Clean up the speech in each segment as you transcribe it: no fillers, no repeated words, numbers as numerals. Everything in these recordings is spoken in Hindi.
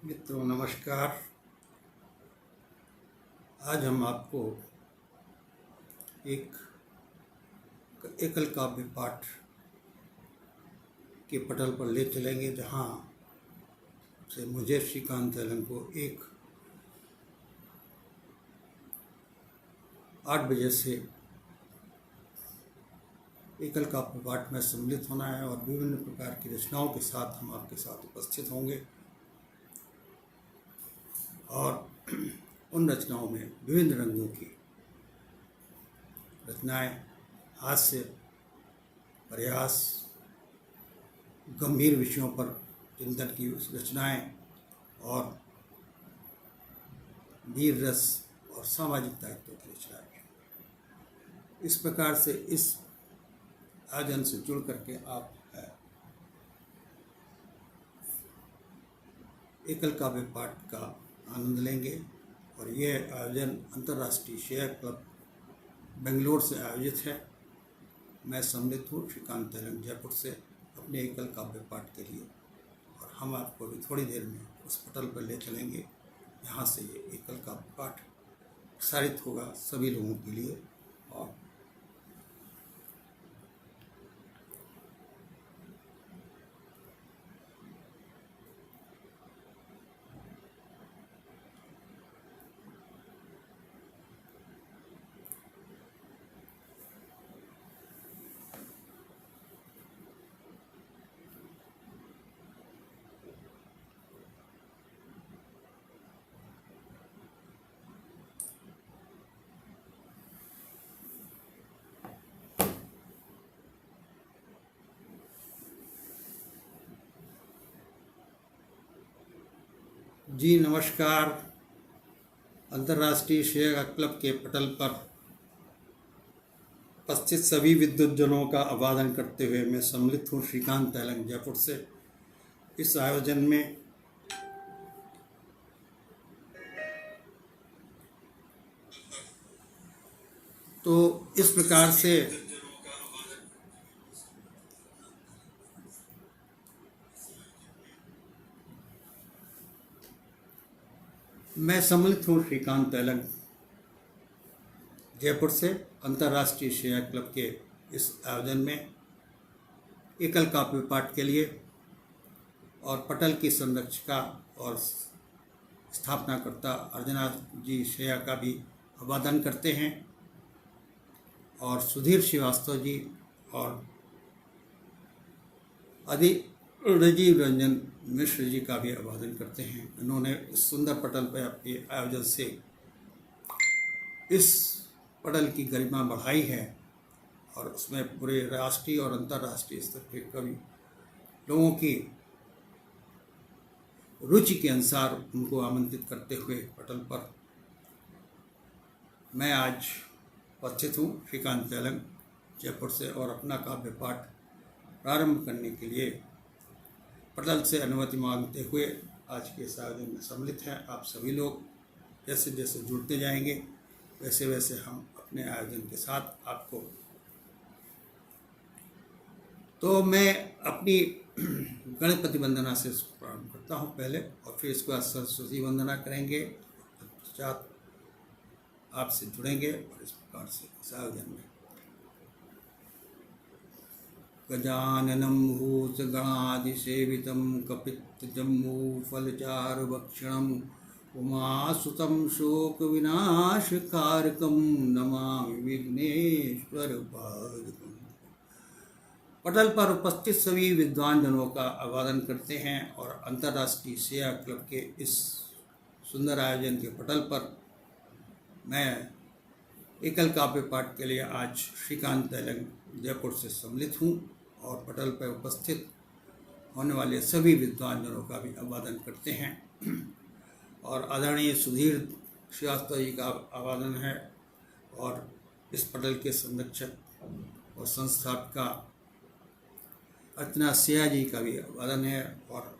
मित्रों नमस्कार। आज हम आपको एक एकल काव्य पाठ के पटल पर ले चलेंगे, जहाँ से मुझे श्रीकांत तेलंग को 8 बजे से एकल काव्य पाठ में सम्मिलित होना है और विभिन्न प्रकार की रचनाओं के साथ हम आपके साथ उपस्थित होंगे और उन रचनाओं में विभिन्न रंगों की रचनाएं, हास्य, प्रयास, गंभीर विषयों पर चिंतन की रचनाएं और वीर रस और सामाजिक दायित्व की रचनाएं। इस प्रकार से इस आयोजन से जुड़ करके आप एकल काव्य पाठ का आनंद लेंगे। और यह आयोजन अंतर्राष्ट्रीय शेयर क्लब बेंगलोर से आयोजित है। मैं सम्मिलित हूँ श्रीकांत तेलंग जयपुर से अपने एकल काव्य पाठ के लिए, और हम आपको अभी थोड़ी देर में उस पटल पर ले चलेंगे यहाँ से ये एकल काव्य पाठ प्रसारित होगा सभी लोगों के लिए। और जी नमस्कार। अंतर्राष्ट्रीय शेयर क्लब के पटल पर उपस्थित सभी विद्वज्जनों का अभिवादन करते हुए मैं सम्मिलित हूँ श्रीकांत तेलंग जयपुर से इस आयोजन में। तो इस प्रकार से मैं सम्मिलित हूँ श्रीकांत तेलंग जयपुर से अंतर्राष्ट्रीय शेयर क्लब के इस आयोजन में एकल काव्य पाठ के लिए, और पटल की संरक्षिका और स्थापनाकर्ता अर्चना जी शेया का भी अभिवादन करते हैं, और सुधीर श्रीवास्तव जी और राजीव रंजन मिश्र जी का भी अभिवादन करते हैं। इन्होंने इस सुंदर पटल पर आपके आयोजन से इस पटल की गरिमा बढ़ाई है, और उसमें पूरे राष्ट्रीय और अंतर्राष्ट्रीय स्तर के कवि लोगों की रुचि के अनुसार उनको आमंत्रित करते हुए पटल पर मैं आज उपस्थित हूँ श्रीकांत तेलंग जयपुर से, और अपना काव्य पाठ प्रारंभ करने के लिए पटल से अनुमति मांगते हुए आज के इस आयोजन में सम्मिलित हैं। आप सभी लोग जैसे जैसे जुड़ते जाएंगे वैसे वैसे हम अपने आयोजन के साथ आपको, तो मैं अपनी गणपति वंदना से प्रारंभ करता हूँ पहले, और फिर इसके बाद सरस्वती वंदना करेंगे, पश्चात आपसे जुड़ेंगे और इस प्रकार से इस आयोजन में गजाननं भूतगणाधिसेवितं कपित्तजम्बूफलचारुभक्षणम् उमासुतं शोकविनाशकारकं नमामि विघ्नेश्वरपादकम्। पटल पर उपस्थित सभी विद्वान जनों का अभिवादन करते हैं, और अंतर्राष्ट्रीय शेयर क्लब के इस सुंदर आयोजन के पटल पर मैं एकल काव्य पाठ के लिए आज श्रीकांत तेलंग जयपुर से सम्मिलित हूँ, और पटल पर उपस्थित होने वाले सभी विद्वान जनों का भी अभिवादन करते हैं। और आदरणीय सुधीर श्रीवास्तव जी का अभिवादन है, और इस पटल के संरक्षक और संस्थापिका अर्चना सिया जी का भी अभिवादन है, और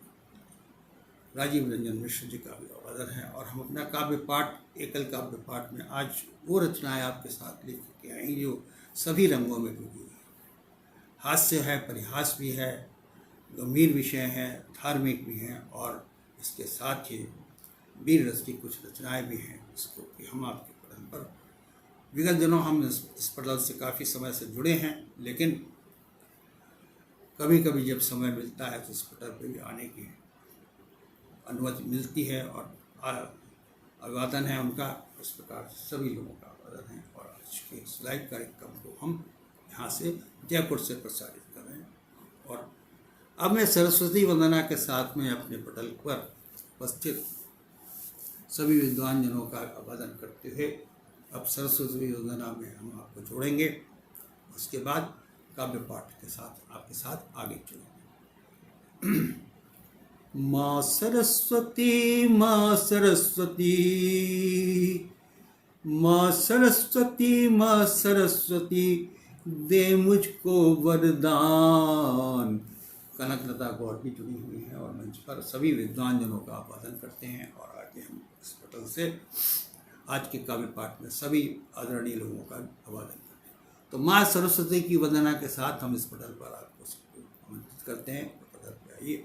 राजीव रंजन मिश्र जी का भी अभिवादन है। और हम अपना काव्य पाठ, एकल काव्य पाठ में आज वो रचनाएं आपके साथ लिख के आएंगे जो सभी रंगों में डूबी हुई है। हास्य है, परिहास भी है, गंभीर विषय हैं, धार्मिक भी हैं, और इसके साथ ही वीर रस की कुछ रचनाएं भी हैं, इसको कि हम आपके पटल पर विगत दिनों हम इस पटल से काफ़ी समय से जुड़े हैं, लेकिन कभी कभी जब समय मिलता है तो इस पटल पर भी आने की अनुमति मिलती है और अभिवादन है उनका। इस प्रकार सभी लोगों का अभिवादन है और आज के इस लाइव कार्यक्रम को हम यहाँ से जयपुर से प्रसारित कर रहे हैं। और अब मैं सरस्वती वंदना के साथ में अपने पटल पर उपस्थित सभी विद्वान जनों का अभिवादन करते हुए अब सरस्वती वंदना में हम आपको जोड़ेंगे। उसके बाद काव्य पाठ के साथ आपके साथ आगे चलेंगे। माँ सरस्वती, माँ सरस्वती, माँ सरस्वती, माँ सरस्वती, दे मुझको वरदान। कनकलता गौड़ भी जुड़ी हुई है और मंच पर सभी विद्वान जनों का अभिवादन करते हैं। और आगे हम इस पटल से आज के काव्य पाठ में सभी आदरणीय लोगों का अभिवादन करते हैं। तो माँ सरस्वती की वंदना के साथ हम इस पटल पर आपको आमंत्रित करते हैं। पटल पर आइए।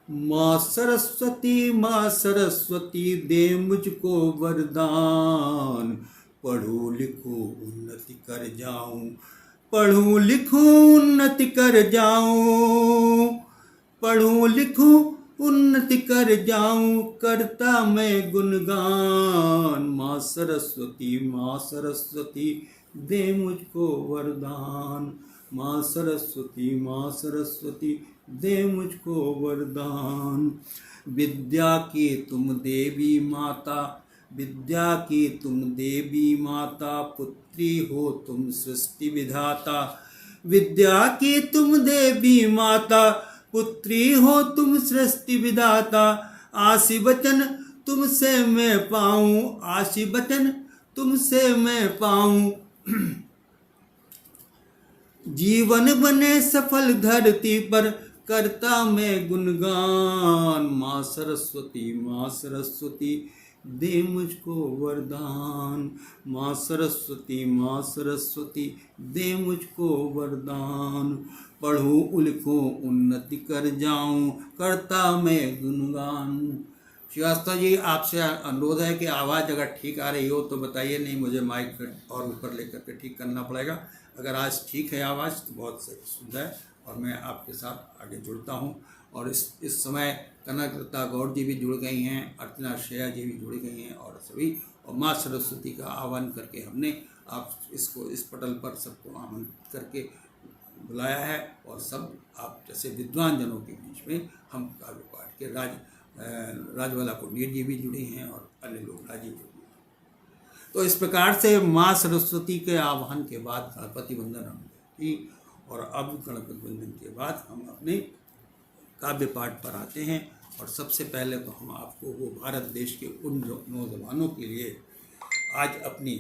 माँ सरस्वती, माँ सरस्वती, दे मुझको वरदान, पढ़ूं लिखूं उन्नति कर जाऊं, पढ़ूं लिखूं उन्नति कर जाऊं, पढ़ूं लिखूं उन्नति कर जाऊं, करता मैं गुणगान। माँ सरस्वती, माँ सरस्वती, दे मुझको वरदान, माँ सरस्वती, माँ सरस्वती, दे मुझको वरदान। विद्या की तुम देवी माता, विद्या की तुम देवी माता, पुत्री हो तुम सृष्टि विधाता। विद्या की तुम देवी माता, पुत्री हो तुम सृष्टि विधाता। आशी वचन तुमसे मैं पाऊं, आशी वचन तुमसे मैं पाऊं। जीवन बने सफल धरती पर, करता मैं गुणगान। माँ सरस्वती, माँ सरस्वती, दे मुझको वरदान। माँ सरस्वती, माँ सरस्वती, दे मुझको वरदान। पढ़ूं लिखूं उन्नति कर जाऊं, करता मैं गुणगान। श्रीवास्तव जी, आपसे अनुरोध है कि आवाज़ अगर ठीक आ रही हो तो बताइए, नहीं मुझे माइक और ऊपर लेकर के ठीक करना पड़ेगा। अगर आज ठीक है आवाज़ तो बहुत सुंदर है और मैं आपके साथ आगे जुड़ता हूँ। और इस समय कनकलता गौड़ जी भी जुड़ गई हैं, अर्चना श्रेया जी भी जुड़ गई हैं और सभी, और माँ सरस्वती का आह्वान करके हमने आप इसको इस पटल पर सबको आमंत्रित करके बुलाया है। और सब आप जैसे विद्वान जनों के बीच में हम काव्य पाठ के राजवाला पुण्य जी भी जुड़ी हैं और अन्य लोग राजी जुड़े। तो इस प्रकार से माँ सरस्वती के आह्वान के बाद गणपति वंदन हमने की और अब गणपति वंदन के बाद हम अपने काव्य पाठ पर आते हैं। और सबसे पहले तो हम आपको वो भारत देश के उन नौजवानों के लिए आज अपनी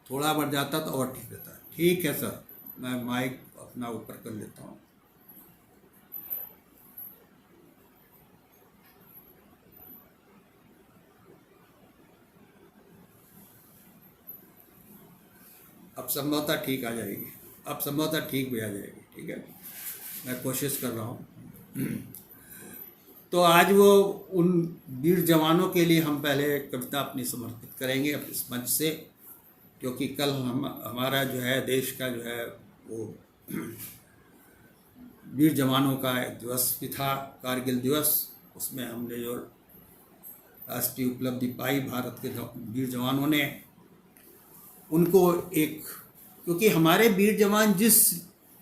थोड़ा बढ़ जाता तो और ठीक रहता है। ठीक है सर, मैं माइक अपना ऊपर कर लेता हूँ। अब संभवतः ठीक आ जाएगी, अब संभवतः ठीक भी आ जाएगी। ठीक है, मैं कोशिश कर रहा हूँ। तो आज वो उन वीर जवानों के लिए हम पहले कविता अपनी समर्पित करेंगे इस मंच से, क्योंकि कल हमारा जो है देश का जो है वो वीर जवानों का दिवस भी था, कारगिल दिवस। उसमें हमने जो राष्ट्रीय उपलब्धि पाई भारत के वीर जवानों ने, उनको एक, क्योंकि हमारे वीर जवान जिस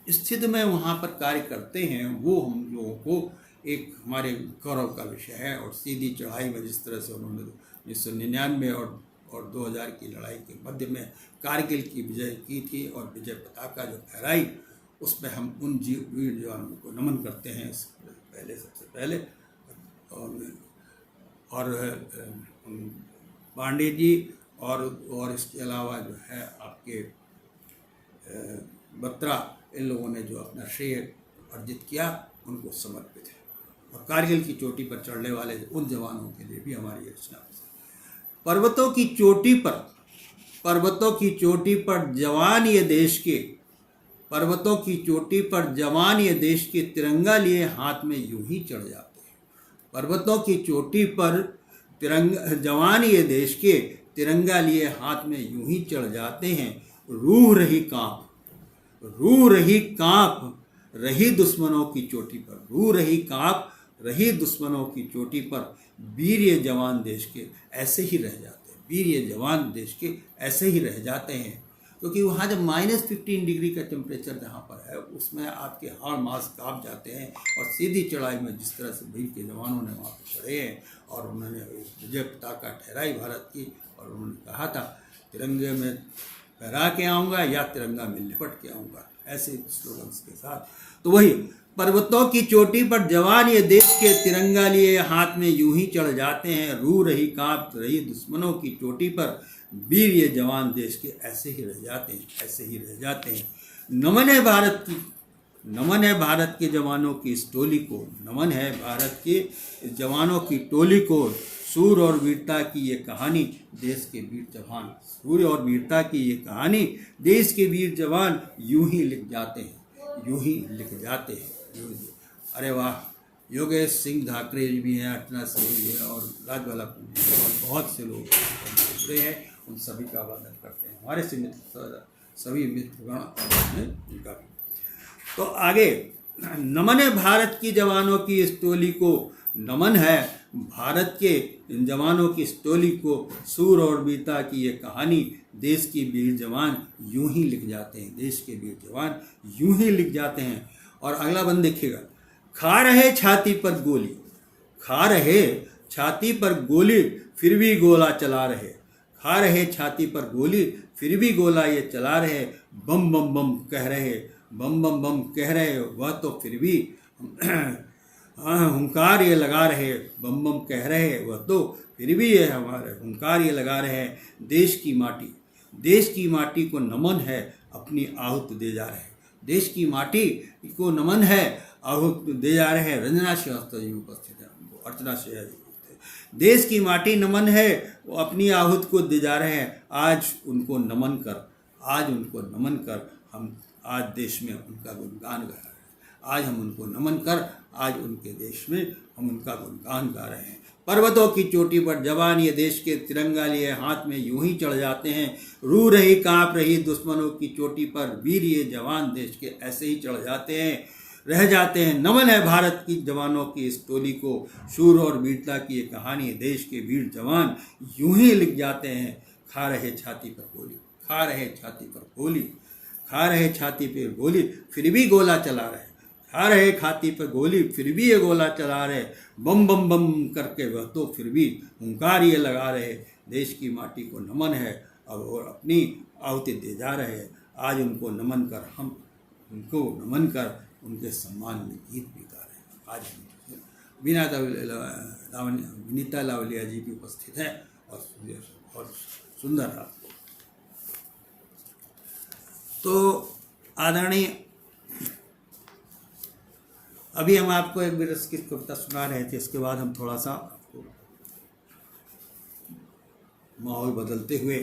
स्थिति में वहाँ पर कार्य करते हैं वो हम लोगों को एक हमारे गौरव का विषय है। और सीधी चढ़ाई में जिस तरह से उन्होंने 1999 और 2000 की लड़ाई के मध्य में कारगिल की विजय की थी और विजय पताका जो फहराई, उसमें हम उन वीर जवानों को नमन करते हैं पहले, सबसे पहले। और पांडे जी और इसके अलावा जो है आपके बत्रा, इन लोगों ने जो अपना श्रेय अर्जित किया उनको समर्पित है। और कारगिल की चोटी पर चढ़ने वाले उन जवानों के लिए भी हमारी रचना है। पर्वतों की चोटी पर, पर्वतों की चोटी पर जवान ये देश के, पर्वतों की चोटी पर जवान ये देश के, तिरंगा लिए हाथ में यूं ही चढ़ जाते हैं। पर्वतों की चोटी पर तिरंगा जवान ये देश के तिरंगा लिए हाथ में यूं ही चढ़ जाते हैं, रूह रही कांप रही दुश्मनों की चोटी पर, रूह रही कांप रही दुश्मनों की चोटी पर, वीर ये जवान देश के ऐसे ही रह जाते हैं, वीर ये जवान देश के ऐसे ही रह जाते हैं। क्योंकि वहाँ जब -15 डिग्री का टेम्परेचर जहाँ पर है, उसमें आपके हाड़ मांस कांप जाते हैं। और सीधी चढ़ाई में जिस तरह से वीर के जवानों ने वहाँ पर चढ़े हैं और उन्होंने विजय पताका ठहराई भारत की, और उन्होंने कहा था तिरंगे में फहरा के आऊँगा या तिरंगा में लिपट के आऊँगा, ऐसे स्लोगन्स के साथ। तो वही पर्वतों की चोटी पर जवान ये देश के तिरंगा लिए हाथ में यूं ही चढ़ जाते हैं, रूह रही कांप रही दुश्मनों की चोटी पर, वीर ये जवान देश के ऐसे ही रह जाते हैं, ऐसे ही रह जाते हैं। नमन है भारत के जवानों की इस टोली को, नमन है भारत के जवानों की टोली को, सूर और वीरता की ये कहानी देश के वीर जवान, सूर और वीरता की ये कहानी देश के वीर जवान यूं ही लिख जाते हैं, यूं ही लिख जाते हैं। अरे वाह, योगेश सिंह धाकरे भी हैं, अर्चना सिंह भी है, और राजवाला और बहुत से लोग जुड़े हैं, उन सभी का आवादन करते हैं। हमारे से मित्र सभी मित्रगण उनका भी। तो आगे, नमन है भारत की जवानों की इस टोली को, नमन है भारत के जवानों की इस टोली को, सूर और वीरता की ये कहानी देश के वीर जवान यूं ही लिख जाते हैं, देश के वीर जवान यूं ही लिख जाते हैं। और अगला बंद देखिएगा, खा रहे छाती पर गोली, खा रहे छाती पर गोली फिर भी गोला चला रहे, खा रहे छाती पर गोली फिर भी गोला ये चला रहे, बम बम बम कह रहे, बम बम बम कह रहे, वह तो फिर भी हुंकार ये लगा रहे, बम बम कह रहे, वह तो फिर भी ये हमारे हुंकार ये लगा रहे हैं। देश की माटी को नमन है, अपनी आहुत दे जा रहे हैं, देश की माटी को नमन है, आहुत दे जा रहे हैं। रंजना श्रीवास्तव जी उपस्थित हैं, अर्चना श्रेया जी उपस्थित। देश की माटी नमन है, वो अपनी आहुत को दे जा रहे हैं। आज उनको नमन कर हम आज देश में उनका गुणगान गा रहे हैं, आज हम उनको नमन कर आज उनके देश में हम उनका गुणगान गा रहे हैं। पर्वतों की चोटी पर जवान ये देश के तिरंगा लिए हाथ में यूं ही चढ़ जाते हैं, रूह रही कांप रही दुश्मनों की चोटी पर, वीर ये जवान देश के ऐसे ही चढ़ जाते हैं, रह जाते हैं। नमन है भारत की जवानों की इस टोली को, सूर और वीरता की ये कहानी देश के वीर जवान यूं ही लिख जाते हैं। खा रहे छाती पर गोली, खा रहे छाती पर गोली, खा रहे छाती पर गोली फिर भी गोला चला रहे, खा रहे छाती पर गोली फिर भी ये गोला चला रहे, बम बम बम करके वह तो फिर भी हुंकार ये लगा रहे। देश की माटी को नमन है और अपनी आहुति दे जा रहे हैं। आज उनको नमन कर हम उनको नमन कर उनके सम्मान में गीत भी गा रहे हैं। आज विनीता लावलिया जी भी उपस्थित हैं और सुंदर रात को। तो आदरणीय, अभी हम आपको एक बिरस की कविता सुना रहे थे, इसके बाद हम थोड़ा सा आपको माहौल बदलते हुए,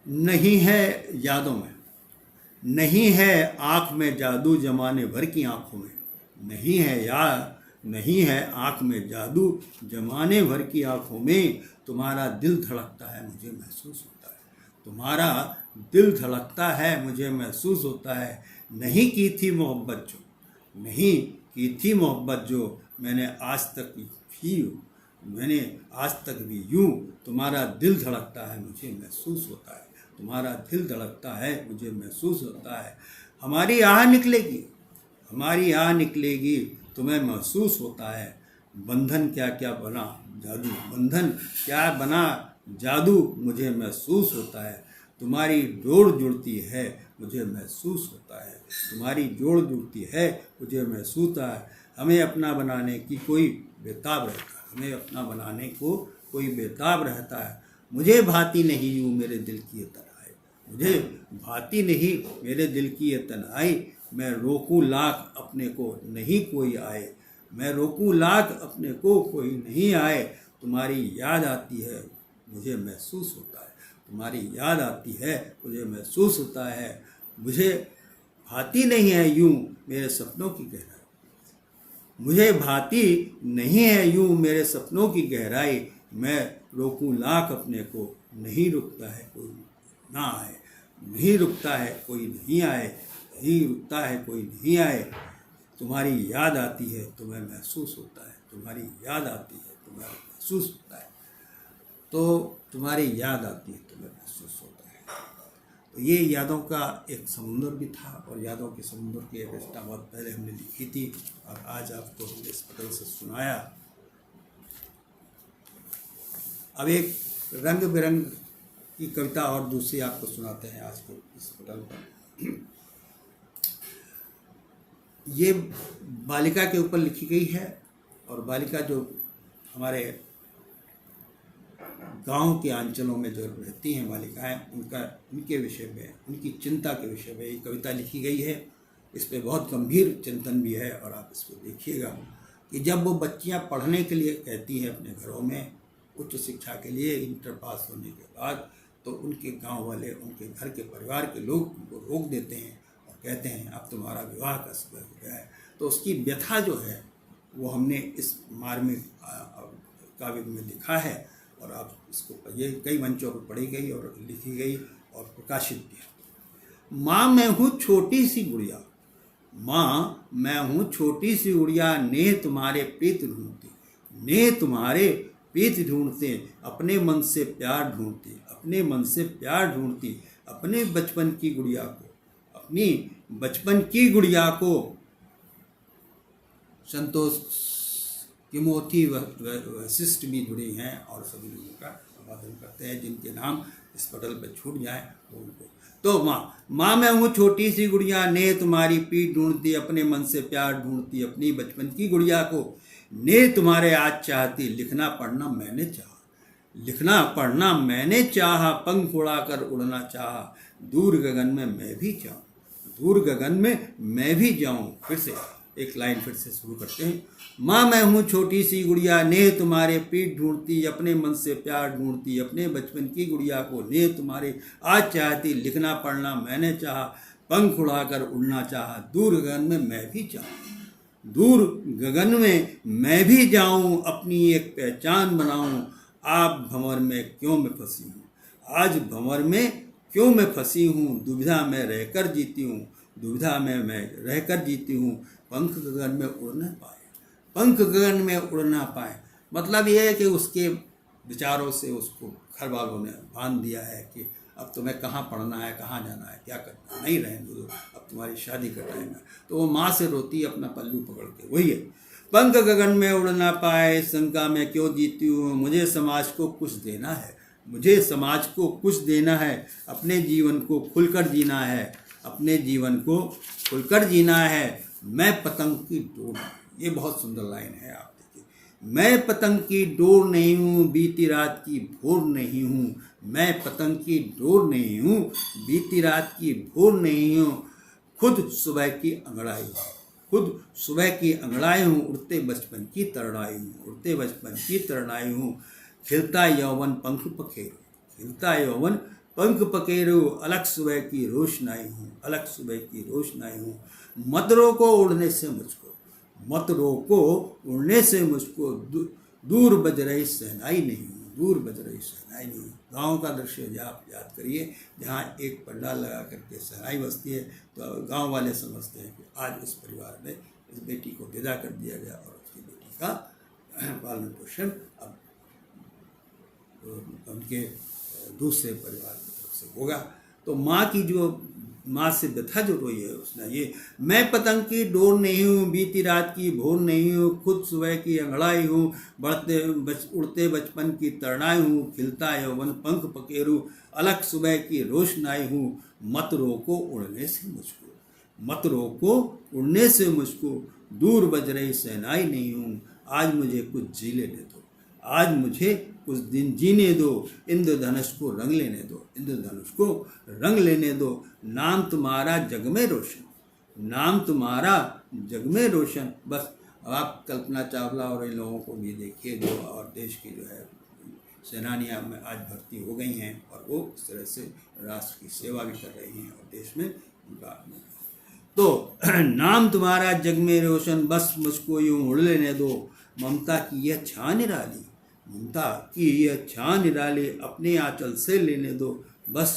नहीं है यादों में, नहीं है आँख में जादू जमाने भर की आँखों में, नहीं है आँख में जादू जमाने भर की आँखों में, तुम्हारा दिल धड़कता है मुझे महसूस होता है, तुम्हारा दिल धड़कता है मुझे महसूस होता है। नहीं की थी मोहब्बत जो मैंने आज तक भी यूं, तुम्हारा दिल धड़कता है मुझे महसूस होता है, तुम्हारा दिल धड़कता है मुझे महसूस होता है। हमारी आह निकलेगी तुम्हें महसूस होता है। बंधन क्या बना जादू मुझे महसूस होता है। तुम्हारी जोड़ जुड़ती है मुझे महसूस होता है, तुम्हारी जोड़ जुड़ती है मुझे महसूस होता है। हमें अपना बनाने की कोई बेताब रहता है, मुझे भाती नहीं यूँ मेरे दिल की ये तन्हाई, मुझे भाती नहीं मेरे दिल की ये तन्हाई। मैं रोकूं लाख अपने को नहीं कोई आए, मैं रोकूं लाख अपने को कोई नहीं आए। तुम्हारी याद आती है मुझे महसूस होता है, तुम्हारी याद आती है मुझे महसूस होता है। मुझे भाती नहीं है यूं मेरे सपनों की गहराई, मुझे भाती नहीं है यूं मेरे सपनों की गहराई, मैं रोकूं लाख अपने को नहीं रुकता है कोई ना आए, नहीं रुकता है कोई नहीं आए, नहीं रुकता है कोई नहीं आए। तुम्हारी याद आती है तुम्हें महसूस होता है, तुम्हारी याद आती है तुम्हें महसूस होता है, तो तुम्हारी याद आती है तुम्हें महसूस होता है। तो ये यादों का एक समुंदर भी था, और यादों के समुंदर की एक रचना बहुत पहले हमने लिखी थी और आज आपको हमने इस पटल से सुनाया। अब एक रंग बिरंग की कविता और दूसरी आपको सुनाते हैं आज के इस पटल पर। ये बालिका के ऊपर लिखी गई है, और बालिका जो हमारे गांव के अंचलों में जो रहती हैं बालिकाएं, उनके विषय में, उनकी चिंता के विषय में ये कविता लिखी गई है। इस पे बहुत गंभीर चिंतन भी है, और आप इसको देखिएगा कि जब वो बच्चियां पढ़ने के लिए कहती हैं अपने घरों में उच्च शिक्षा के लिए, इंटर पास होने के बाद, तो उनके गांव वाले, उनके घर के परिवार के लोग उनको रोक देते हैं और कहते हैं अब तुम्हारा विवाह का समय हो गया है। तो उसकी व्यथा जो है वो हमने इस मार्मिक काव्य में लिखा है, और आप इसको ये कई मंचों पर पढ़ी गई और लिखी गई और प्रकाशित भी है। माँ मैं हूँ छोटी सी गुड़िया, माँ मैं हूँ छोटी सी गुड़िया, ने तुम्हारे प्रीत ढूंढती, ने तुम्हारे प्रीत ढूंढते, अपने मन से प्यार ढूंढती, अपने मन से प्यार ढूंढती, अपने बचपन की गुड़िया को, अपनी बचपन की गुड़िया को। संतोष किमोथी वशिष्ठ भी जुड़ी हैं और सभी लोगों का अभिवादन करते हैं, जिनके नाम इस पटल पर छूट जाए तो उनको। तो माँ मैं हूँ छोटी सी गुड़िया, ने तुम्हारी पीठ ढूंढती, अपने मन से प्यार ढूंढती, अपनी बचपन की गुड़िया को, ने तुम्हारे आज चाहती, लिखना पढ़ना मैंने चाहा, लिखना पढ़ना मैंने चाहा, पंख उड़ाकर उड़ना चाहा, दूर गगन में मैं भी जाऊँ, दूर गगन में मैं भी जाऊँ। फिर से एक लाइन फिर से शुरू करते हैं। माँ मैं हूँ छोटी सी गुड़िया, ने तुम्हारे पीठ ढूंढती, अपने मन से प्यार ढूंढती, अपने बचपन की गुड़िया को, ने तुम्हारे आज चाहती, लिखना पढ़ना मैंने चाहा, पंख उड़ाकर उड़ना चाहा, दूर गगन में मैं भी जाऊँ, दूर गगन में मैं भी जाऊँ, अपनी एक पहचान बनाऊँ, आप भंवर में क्यों मैं फंसी हूँ, आज भंवर में क्यों मैं फंसी हूँ, दुविधा में रहकर जीती हूँ, दुविधा में मैं रहकर जीती हूँ, पंख गगन में उड़ न पाए, पंख गगन में उड़ ना पाए। मतलब ये है कि उसके विचारों से उसको घर वालों ने बांध दिया है कि अब तुम्हें कहाँ पढ़ना है, कहाँ जाना है, क्या करना है, नहीं रहने दो, अब तुम्हारी शादी का टाइम है। तो वो माँ से रोती है अपना पल्लू पकड़ के, वही है। पंख गगन में उड़ ना पाए, शंका में क्यों जीती हूँ, मुझे समाज को कुछ देना है, मुझे समाज को कुछ देना है, अपने जीवन को खुलकर जीना है, अपने जीवन को खुलकर जीना है, मैं पतंग की डोर। ये बहुत सुंदर लाइन है, आप देखिए। मैं पतंग की डोर नहीं हूँ, बीती रात की भोर नहीं हूँ, मैं पतंग की डोर नहीं हूँ, बीती रात की भोर नहीं हूँ, खुद सुबह की अंगड़ाई हूँ, खुद सुबह की अंगड़ाई हूँ, उड़ते बचपन की तरणाई हूँ, उड़ते बचपन की तरणाई हूँ, खिलता यौवन पंख पखेरू, खिलता यौवन पंख पखेरू, अलग सुबह की रोशनाई हूँ, अलग सुबह की रोशनाई हूँ, मत रोको उड़ने से मुझको, मत रोको उड़ने से मुझको, दूर बज रही सहनाई नहीं हूँ, दूर बज रही सहनाई नहीं हूँ। गाँव का दृश्य आप याद करिए, जहाँ एक पंडाल लगा करके सहनाई बजती है, तो गांव वाले समझते हैं कि आज इस परिवार में इस बेटी को विदा कर दिया गया और उसकी बेटी का पालन पोषण अब उनके दूसरे परिवार की तरफ से होगा। तो माँ की जो माँ से व्यथा जो रोई है उसने, ये मैं पतंग की डोर नहीं हूँ, बीती रात की भोर नहीं हूँ, खुद सुबह की अंगड़ाई हूँ, उड़ते बचपन की तरणाई हूँ, खिलता यौवन पंख पखेरू, अलग सुबह की रोशनाई हूँ, मत रोको उड़ने से मुझको, मत रोको उड़ने से मुझको, दूर बज रही सहनाई नहीं हूँ, आज मुझे कुछ जी लेने दो, आज मुझे कुछ दिन जीने दो, इंद्रधनुष को रंग लेने दो, इंद्रधनुष को रंग लेने दो, नाम तुम्हारा जग में रोशन, नाम तुम्हारा जग में रोशन। बस आप कल्पना चावला और इन लोगों को भी देखिए जो और देश की जो है सेनानियां में आज भर्ती हो गई हैं और वो इस तरह से राष्ट्र की सेवा भी कर रही हैं और देश में उनका। तो नाम तुम्हारा जग में रोशन, बस मुझको यूं उड़ लेने दो। ममता की यह छान निराली, ममता की यह छान निराली, अपने आंचल से लेने दो, बस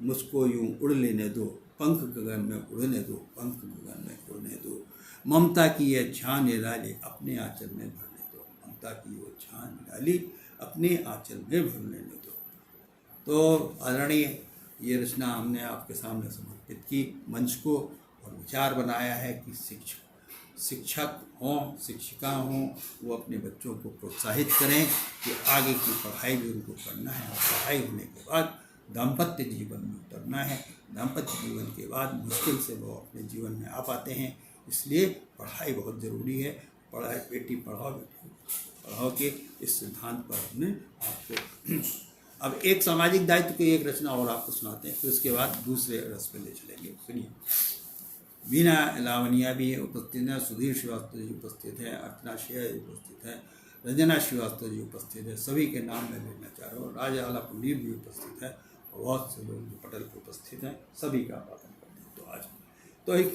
मुझको यूं उड़ लेने दो। पंख गगन में उड़ने दो, पंख गगन में उड़ने दो। ममता की यह छान निराली, अपने आंचल में भरने दो। ममता की वो छान निराली, अपने आंचल में भर लेने दो। तो आदरणीय, ये रचना हमने आपके सामने समर्पित की मंच को, और विचार बनाया है कि शिक्षक हों, शिक्षिका हों, वो अपने बच्चों को प्रोत्साहित करें कि आगे की पढ़ाई भी उनको करना है, और पढ़ाई होने के बाद दाम्पत्य जीवन में उतरना है। दाम्पत्य जीवन के बाद मुश्किल से वो अपने जीवन में आ पाते हैं, इसलिए पढ़ाई बहुत ज़रूरी है। पढ़ाई, बेटी पढ़ाओ बेटी पढ़ाओ के इस सिद्धांत पर हमने आपको अब एक सामाजिक दायित्व की एक रचना और आपको सुनाते हैं, फिर उसके बाद दूसरे रस पे ले चलेंगे। सुनिए। वीणा लावनिया भी उपस्थित है, सुधीर श्रीवास्तव जी उपस्थित है, अर्चना शेयर उपस्थित है, रंजना श्रीवास्तव जी उपस्थित है, सभी के नाम मैं लेना चाह रहा हूँ। राजा आला कुलदीप भी उपस्थित है, और बहुत से लोग जो पटल पर उपस्थित हैं, सभी का वादन करते हैं। तो आज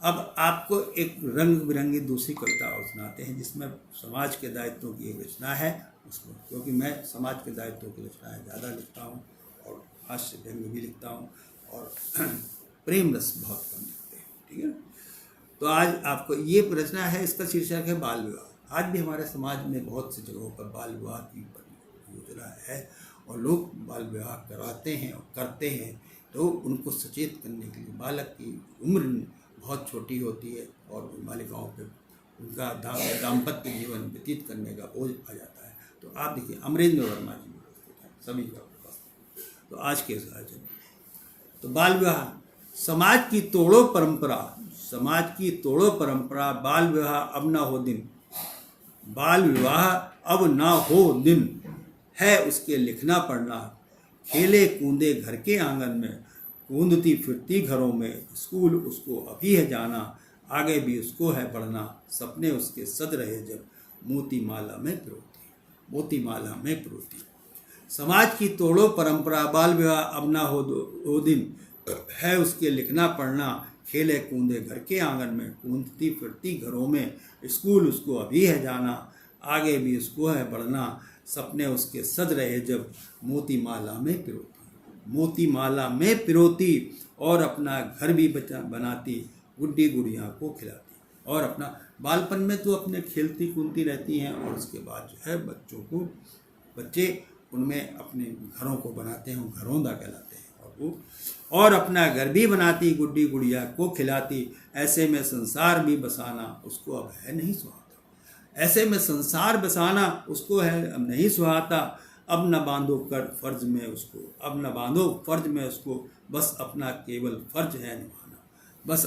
अब आपको एक रंग बिरंगी दूसरी कविता और सुनाते हैं, जिसमें समाज के दायित्वों की एक रचना है उसको, क्योंकि मैं समाज के दायित्वों की रचनाएँ ज़्यादा लिखता हूँ, और हास्य व्यंग्य भी लिखता हूँ, और प्रेम रस बहुत कम लिखते हैं। ठीक है। तो आज आपको ये रचना है, इसका शीर्षक है बाल विवाह। आज भी हमारे समाज में बहुत सी जगहों पर बाल विवाह की योजना है, और लोग बाल विवाह कराते हैं और करते हैं। तो उनको सचेत करने के लिए, बालक की उम्र बहुत छोटी होती है और बालिकाओं पे उनका दाम्पत्य जीवन व्यतीत करने का बोझ आ जाता है। तो आप देखिए, अमरेंद्र वर्मा जी उपस्थित हैं, सभी का उपस्थित। तो आज के इस आयोजन, तो बाल विवाह, समाज की तोड़ो परंपरा, समाज की तोड़ो परंपरा, बाल विवाह अब ना हो दिन, बाल विवाह अब ना हो दिन, है उसके लिखना पढ़ना, खेले कूदे घर के आंगन में, कूदती फिरती घरों में, स्कूल उसको अभी है जाना, आगे भी उसको है बढ़ना, सपने उसके सज रहे जब, मोती माला में पिरोती, मोती माला में पिरोती। समाज की तोड़ो परंपरा, बाल विवाह अब ना हो दिन, है उसके लिखना पढ़ना, खेले कूदे घर के आंगन में, कूदती फिरती घरों में, स्कूल उसको अभी है जाना, आगे भी उसको है बढ़ना, सपने उसके सज रहे जब, मोती माला में पिरोती, मोती माला में पिरोती, और अपना घर भी बनाती, गुड्डी गुड़िया को खिलाती। और अपना बालपन में तो अपने खेलती कूदती रहती हैं, और उसके बाद जो है बच्चे उनमें अपने घरों को बनाते हैं, घरौंदा कहलाते हैं, और अपना घर भी बनाती, गुड्डी गुड़िया को खिलाती, ऐसे में संसार भी बसाना उसको अब है नहीं सुहाता, ऐसे में संसार बसाना उसको है अब नहीं सुहाता, अब न बांधो कर फर्ज में उसको, अब न बांधो फर्ज में उसको, बस अपना केवल फर्ज है निभाना, बस।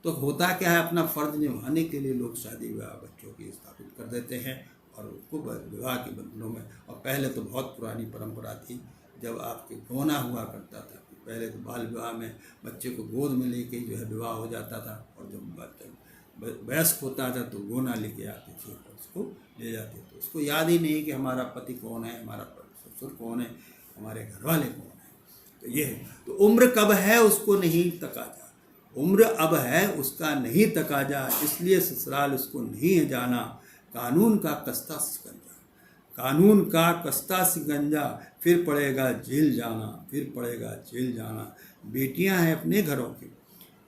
तो होता क्या है, अपना फर्ज निभाने के लिए लोग शादी विवाह बच्चों की स्थापित कर देते हैं, और उनको विवाह के बंधनों में, और पहले तो बहुत पुरानी परंपरा थी, जब आपके गोना हुआ करता था, पहले तो बाल विवाह में बच्चे को गोद में लेके जो है विवाह हो जाता था, और जब वयस्क होता था तो गोना लेके आते थे, उसको ले जाते थे। उसको याद ही नहीं कि हमारा पति कौन है, हमारा ससुर कौन है, हमारे घर वाले कौन है। तो ये है, तो उम्र कब है उसको नहीं तकाजा, उम्र अब है उसका नहीं तकाजा, इसलिए ससुराल उसको नहीं है जाना, कानून का कस्ता सिकंजा, कानून का कस्ता सिकंजा, फिर पड़ेगा जेल जाना, फिर पड़ेगा जेल जाना। बेटियां हैं अपने घरों की,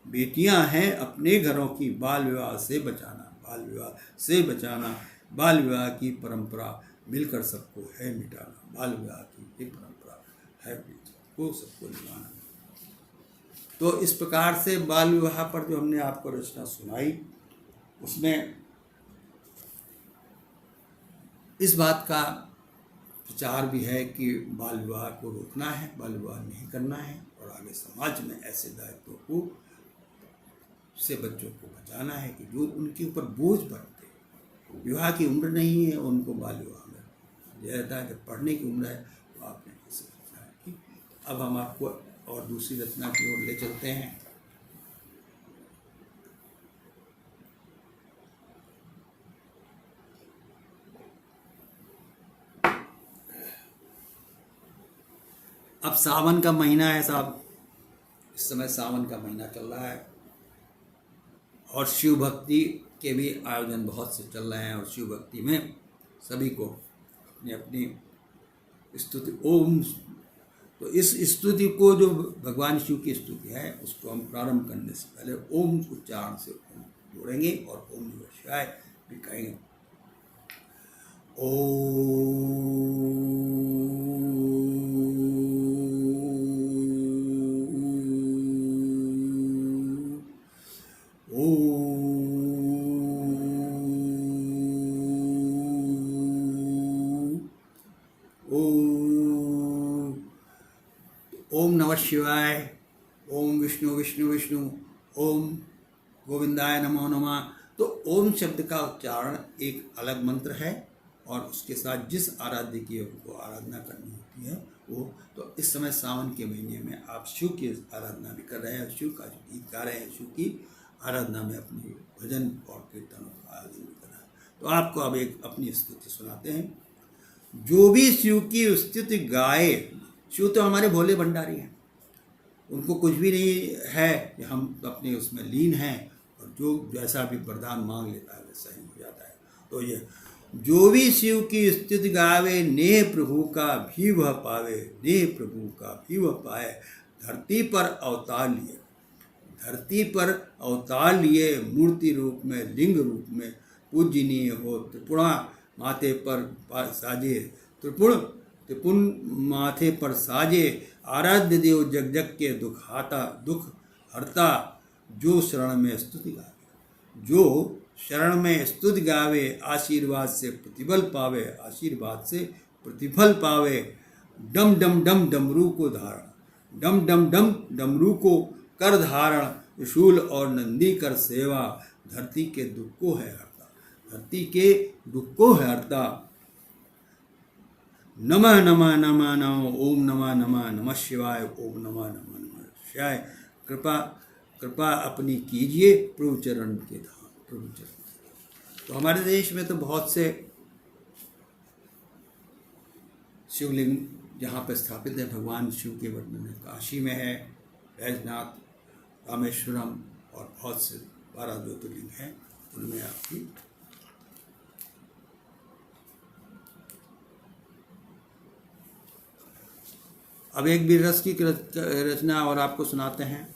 बेटियां हैं अपने घरों की, बाल विवाह से बचाना, बाल विवाह से बचाना, बाल विवाह की परंपरा मिलकर सबको है मिटाना, बाल विवाह की परंपरा है को सबको निभाना। तो इस प्रकार से बाल विवाह पर जो हमने आपको रचना सुनाई, उसमें इस बात का प्रचार भी है कि बाल विवाह को रोकना है, बाल विवाह नहीं करना है, और आगे समाज में ऐसे दायित्वों को से बच्चों को बचाना है कि जो उनके ऊपर बोझ बढ़ते, विवाह की उम्र नहीं है उनको बाल विवाह में रहता है, जब पढ़ने की उम्र है तो आपने इसे रचना की। अब हम आपको और दूसरी रचना की ओर ले चलते हैं। अब सावन का महीना है साहब, इस समय सावन का महीना चल रहा है, और शिव भक्ति के भी आयोजन बहुत से चल रहे हैं, और शिव भक्ति में सभी को अपनी अपनी स्तुति ओम, तो इस स्तुति को जो भगवान शिव की स्तुति है उसको हम प्रारंभ करने से पहले ओम उच्चारण से ओम जोड़ेंगे और ओम नमः शिवाय भी कहेंगे। ओम नमः शिवाय, ओम विष्णु विष्णु विष्णु, ओम गोविंदाय नमो नमः। तो ओम शब्द का उच्चारण एक अलग मंत्र है, और उसके साथ जिस आराध्य की हमको आराधना करनी होती है वो, तो इस समय सावन के महीने में आप शिव की आराधना भी कर रहे हैं, शिव का गीत गा रहे हैं, शिव की आराधना में अपनी भजन और कीर्तनों का आयोजन भी कर रहे हैं। तो आपको अब एक अपनी स्तुति सुनाते हैं। जो भी शिव की स्तुति गाए, शिव तो हमारे भोले भंडारी हैं, उनको कुछ भी नहीं है कि हम अपने उसमें लीन हैं, और जो जैसा भी वरदान मांग लेता है वैसा ही हो जाता है। तो ये जो भी शिव की स्तुति गावे, नेह प्रभु का भी वह पावे, नेह प्रभु का भी वह पाए। धरती पर अवतार लिए, धरती पर अवतार लिए, मूर्ति रूप में, लिंग रूप में पूजनीय हो। त्रिपुरा माथे पर साजे, त्रिपुण माथे पर साजे, आराध्य देव जग जग के दुख हरता, जो शरण में स्तुति गावे, जो शरण में स्तुति गावे, आशीर्वाद से प्रतिफल पावे, आशीर्वाद से प्रतिफल पावे। डम डम डम डमरू को धारण, डम डम डम डमरू को कर धारण, त्रिशूल और नंदी कर सेवा, धरती के दुख को है हरता, धरती के दुख को है हरता। नमः नमः नमः नमः, ओम नमः नमः नमः शिवाय, ओम नमः नमः नमः शिवाय। कृपा अपनी कीजिए प्रभु चरण के धाम, प्रभु चरण। तो हमारे देश में तो बहुत से शिवलिंग जहाँ पर स्थापित है भगवान शिव के वर्णन में, काशी में है, बैजनाथ, रामेश्वरम, और बहुत से 12 ज्योतिर्लिंग हैं, उनमें आपकी अब एक भी रस की रचना और आपको सुनाते हैं,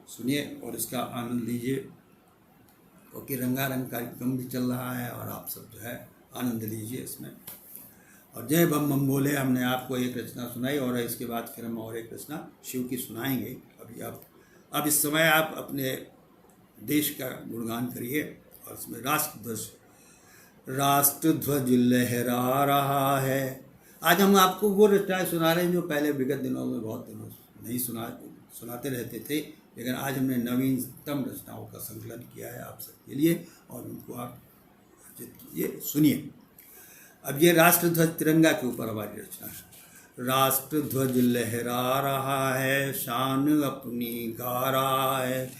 सुनिए और इसका आनंद लीजिए, क्योंकि रंगारंग कार्यक्रम भी चल रहा है और आप सब जो है आनंद लीजिए इसमें। और जय बम बम बोले हमने आपको एक रचना सुनाई, और इसके बाद फिर हम और एक रचना शिव की सुनाएंगे। अभी आप अब इस समय आप अपने देश का गुणगान करिए, और इसमें राष्ट्र ध्वज लहरा रहा है। आज हम आपको वो रचनाएं सुना रहे हैं जो पहले विगत दिनों में बहुत दिनों नहीं सुनाते रहते थे, लेकिन आज हमने नवीनतम रचनाओं का संकलन किया है आप सबके लिए, और उनको आप अर्जित कीजिए, सुनिए। अब ये राष्ट्र ध्वज तिरंगा के ऊपर हमारी रचना है। राष्ट्र ध्वज लहरा रहा है, शान अपनी गा रहा है,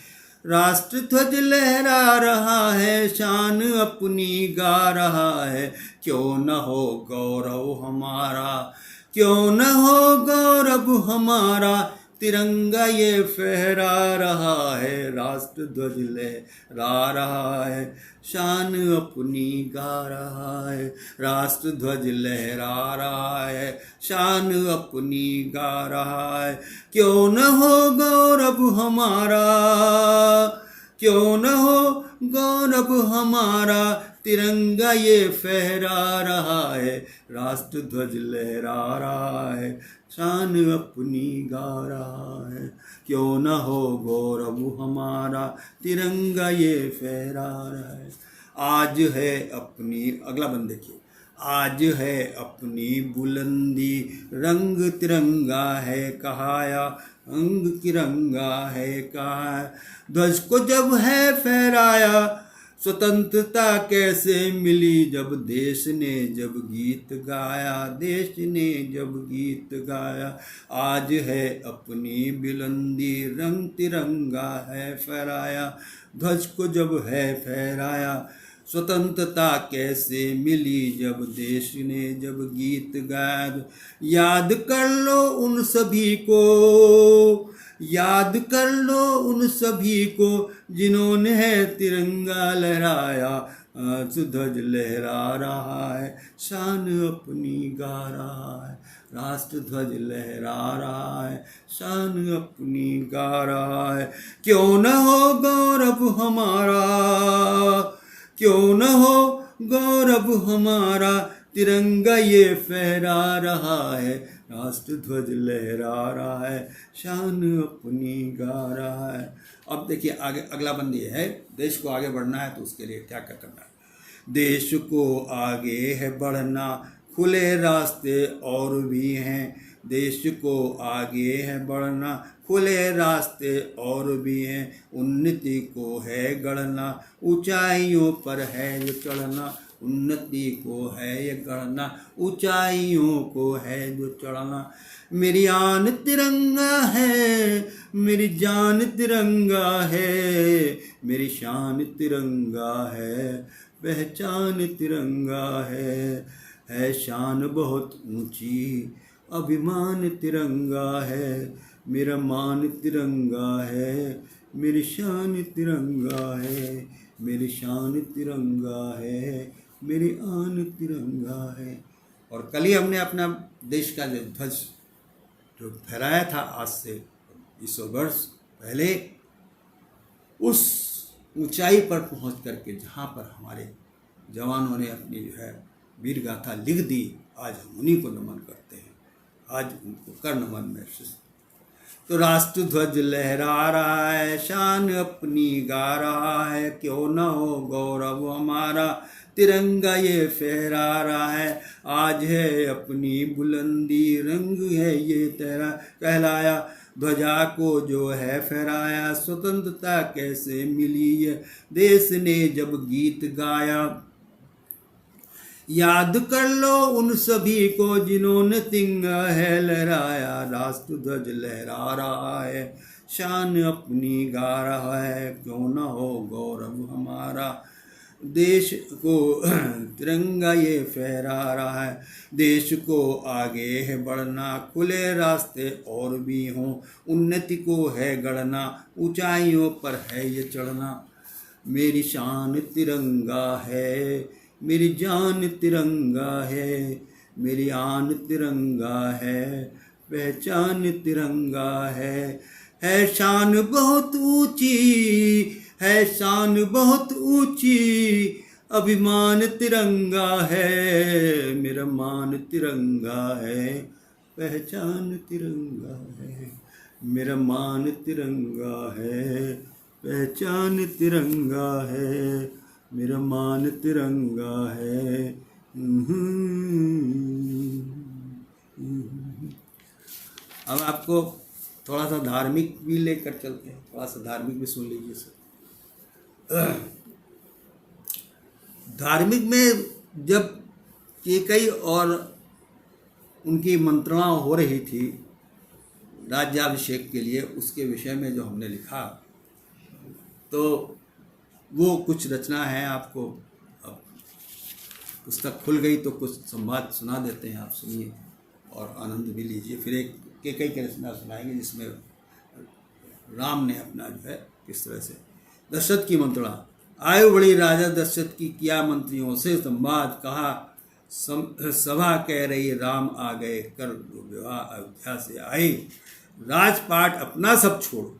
राष्ट्र ध्वज लहरा रहा है, शान अपनी गा रहा है। क्यों न हो गौरव हमारा, क्यों न हो गौरव हमारा, तिरंगा ये फहरा रहा है। राष्ट्र ध्वज लहरा रहा है, शान अपनी गा रहा है, राष्ट्र ध्वज लहरा रहा है, शान अपनी गा रहा है। क्यों न हो गौरव हमारा, क्यों न हो गौरव हमारा, तिरंगा ये फहरा रहा है। राष्ट्र ध्वज लहरा रहा है, शान अपनी गा रहा है। क्यों न हो गौरव हमारा, तिरंगा ये फहरा रहा है। आज है अपनी, अगला बंद देखिए, आज है अपनी बुलंदी, रंग तिरंगा है कहाया, रंग तिरंगा है कहा। ध्वज को जब है फहराया, स्वतंत्रता कैसे मिली, जब देश ने जब गीत गाया, देश ने जब गीत गाया। आज है अपनी बुलंदी, रंग तिरंगा है फहराया, ध्वज को जब है फहराया, स्वतंत्रता कैसे मिली, जब देश ने जब गीत गाया। याद कर लो उन सभी को, याद कर लो उन सभी को जिन्होंने है तिरंगा लहराया, आज ध्वज लहरा रहा है, शान अपनी गा रहा है। राष्ट्र ध्वज लहरा रहा है, शान अपनी गा रहा है। क्यों न हो गौरव हमारा, क्यों न हो गौरव हमारा, तिरंगा ये फहरा रहा है, राष्ट्र ध्वज लहरा रहा है, शान अपनी गा रहा है। अब देखिए आगे अगला बंद ये है, देश को आगे बढ़ना है तो उसके लिए क्या क्या करना है। देश को आगे है बढ़ना, खुले रास्ते और भी हैं। देश को आगे है बढ़ना, खुले रास्ते और भी हैं। उन्नति को है गढ़ना, ऊंचाइयों पर है ये चढ़ना। उन्नति को है ये गढ़ना, ऊंचाइयों को है जो चढ़ना। मेरी आन तिरंगा है, मेरी जान तिरंगा है, मेरी शान तिरंगा है, पहचान तिरंगा है शान बहुत ऊंची, अभिमान तिरंगा है, मेरा मान तिरंगा है, मेरी शान तिरंगा है, मेरी शान तिरंगा है, मेरी आन तिरंगा है। और कल ही हमने अपना देश का जो ध्वज जो फहराया था आज से 200 वर्ष पहले, उस ऊंचाई पर पहुंच करके जहाँ पर हमारे जवानों ने अपनी जो है वीर गाथा लिख दी, आज हम उन्हीं को नमन करते हैं, आज उनको कर नमन महसूस। तो राष्ट्र ध्वज लहरा रहा है, शान अपनी गा रहा है, क्यों न हो गौरव हमारा, तिरंगा ये फहरा रहा है। आज है अपनी बुलंदी, रंग है ये तेरा कहलाया, ध्वजा को जो है फहराया, स्वतंत्रता कैसे मिली है देश ने जब गीत गाया। याद कर लो उन सभी को जिन्होंने तिरंगा है लहराया, राष्ट्र ध्वज लहरा रहा है, शान अपनी गा रहा है, क्यों न हो गौरव हमारा, देश को तिरंगा ये फहरा रहा है। देश को आगे है बढ़ना, खुले रास्ते और भी हों, उन्नति को है गढ़ना, ऊंचाइयों पर है ये चढ़ना। मेरी शान तिरंगा है, मेरी जान तिरंगा है, मेरी आन तिरंगा है, पहचान तिरंगा है शान बहुत ऊंची, है शान बहुत ऊंची, अभिमान तिरंगा है, मेरा मान तिरंगा है, पहचान तिरंगा है, मेरा मान तिरंगा है, पहचान तिरंगा है, मेरा मान तिरंगा है। अब आपको थोड़ा सा धार्मिक भी लेकर चलते हैं, थोड़ा सा धार्मिक भी सुन लीजिए सर। धार्मिक में जब केकई और उनकी मंत्रणा हो रही थी राज्याभिषेक के लिए, उसके विषय में जो हमने लिखा, तो वो कुछ रचना है, आपको अब पुस्तक खुल गई तो कुछ संवाद सुना देते हैं, आप सुनिए और आनंद भी लीजिए। फिर एक केकई की रचना सुनाएंगे जिसमें राम ने अपना जो है किस तरह से दशरथ की मंत्रणा। आयु बड़ी राजा दशरथ की, किया मंत्रियों से संवाद, कहा सभा कह रही राम आ गए, कर दो विवाह अयोध्या से आए। राजपाट अपना सब छोड़ो,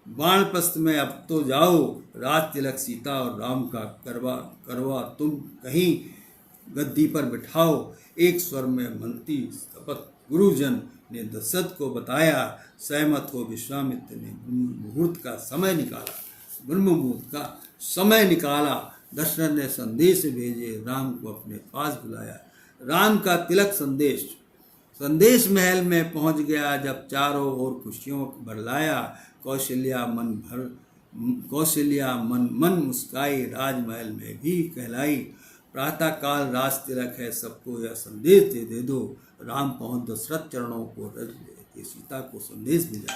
वानप्रस्थ में अब तो जाओ, राज तिलक सीता और राम का करवा तुम कहीं गद्दी पर बिठाओ। एक स्वर में मनती शपथ गुरुजन ने दशरथ को बताया, सहमत हो विश्वामित्र ने मुहूर्त का समय निकाला, ब्रह्म मुहूर्त का समय निकाला। दशरथ ने संदेश भेजे, राम को अपने पास बुलाया। राम का तिलक संदेश महल में पहुंच गया, जब चारों ओर खुशियों बरलाया। कौशल्या मन मुस्काई, राजमहल में भी कहलाई। प्रातः काल राज तिलक है, सबको यह संदेश दे दो। राम पहुंच दशरथ चरणों को रज के सीता को संदेश भेजा।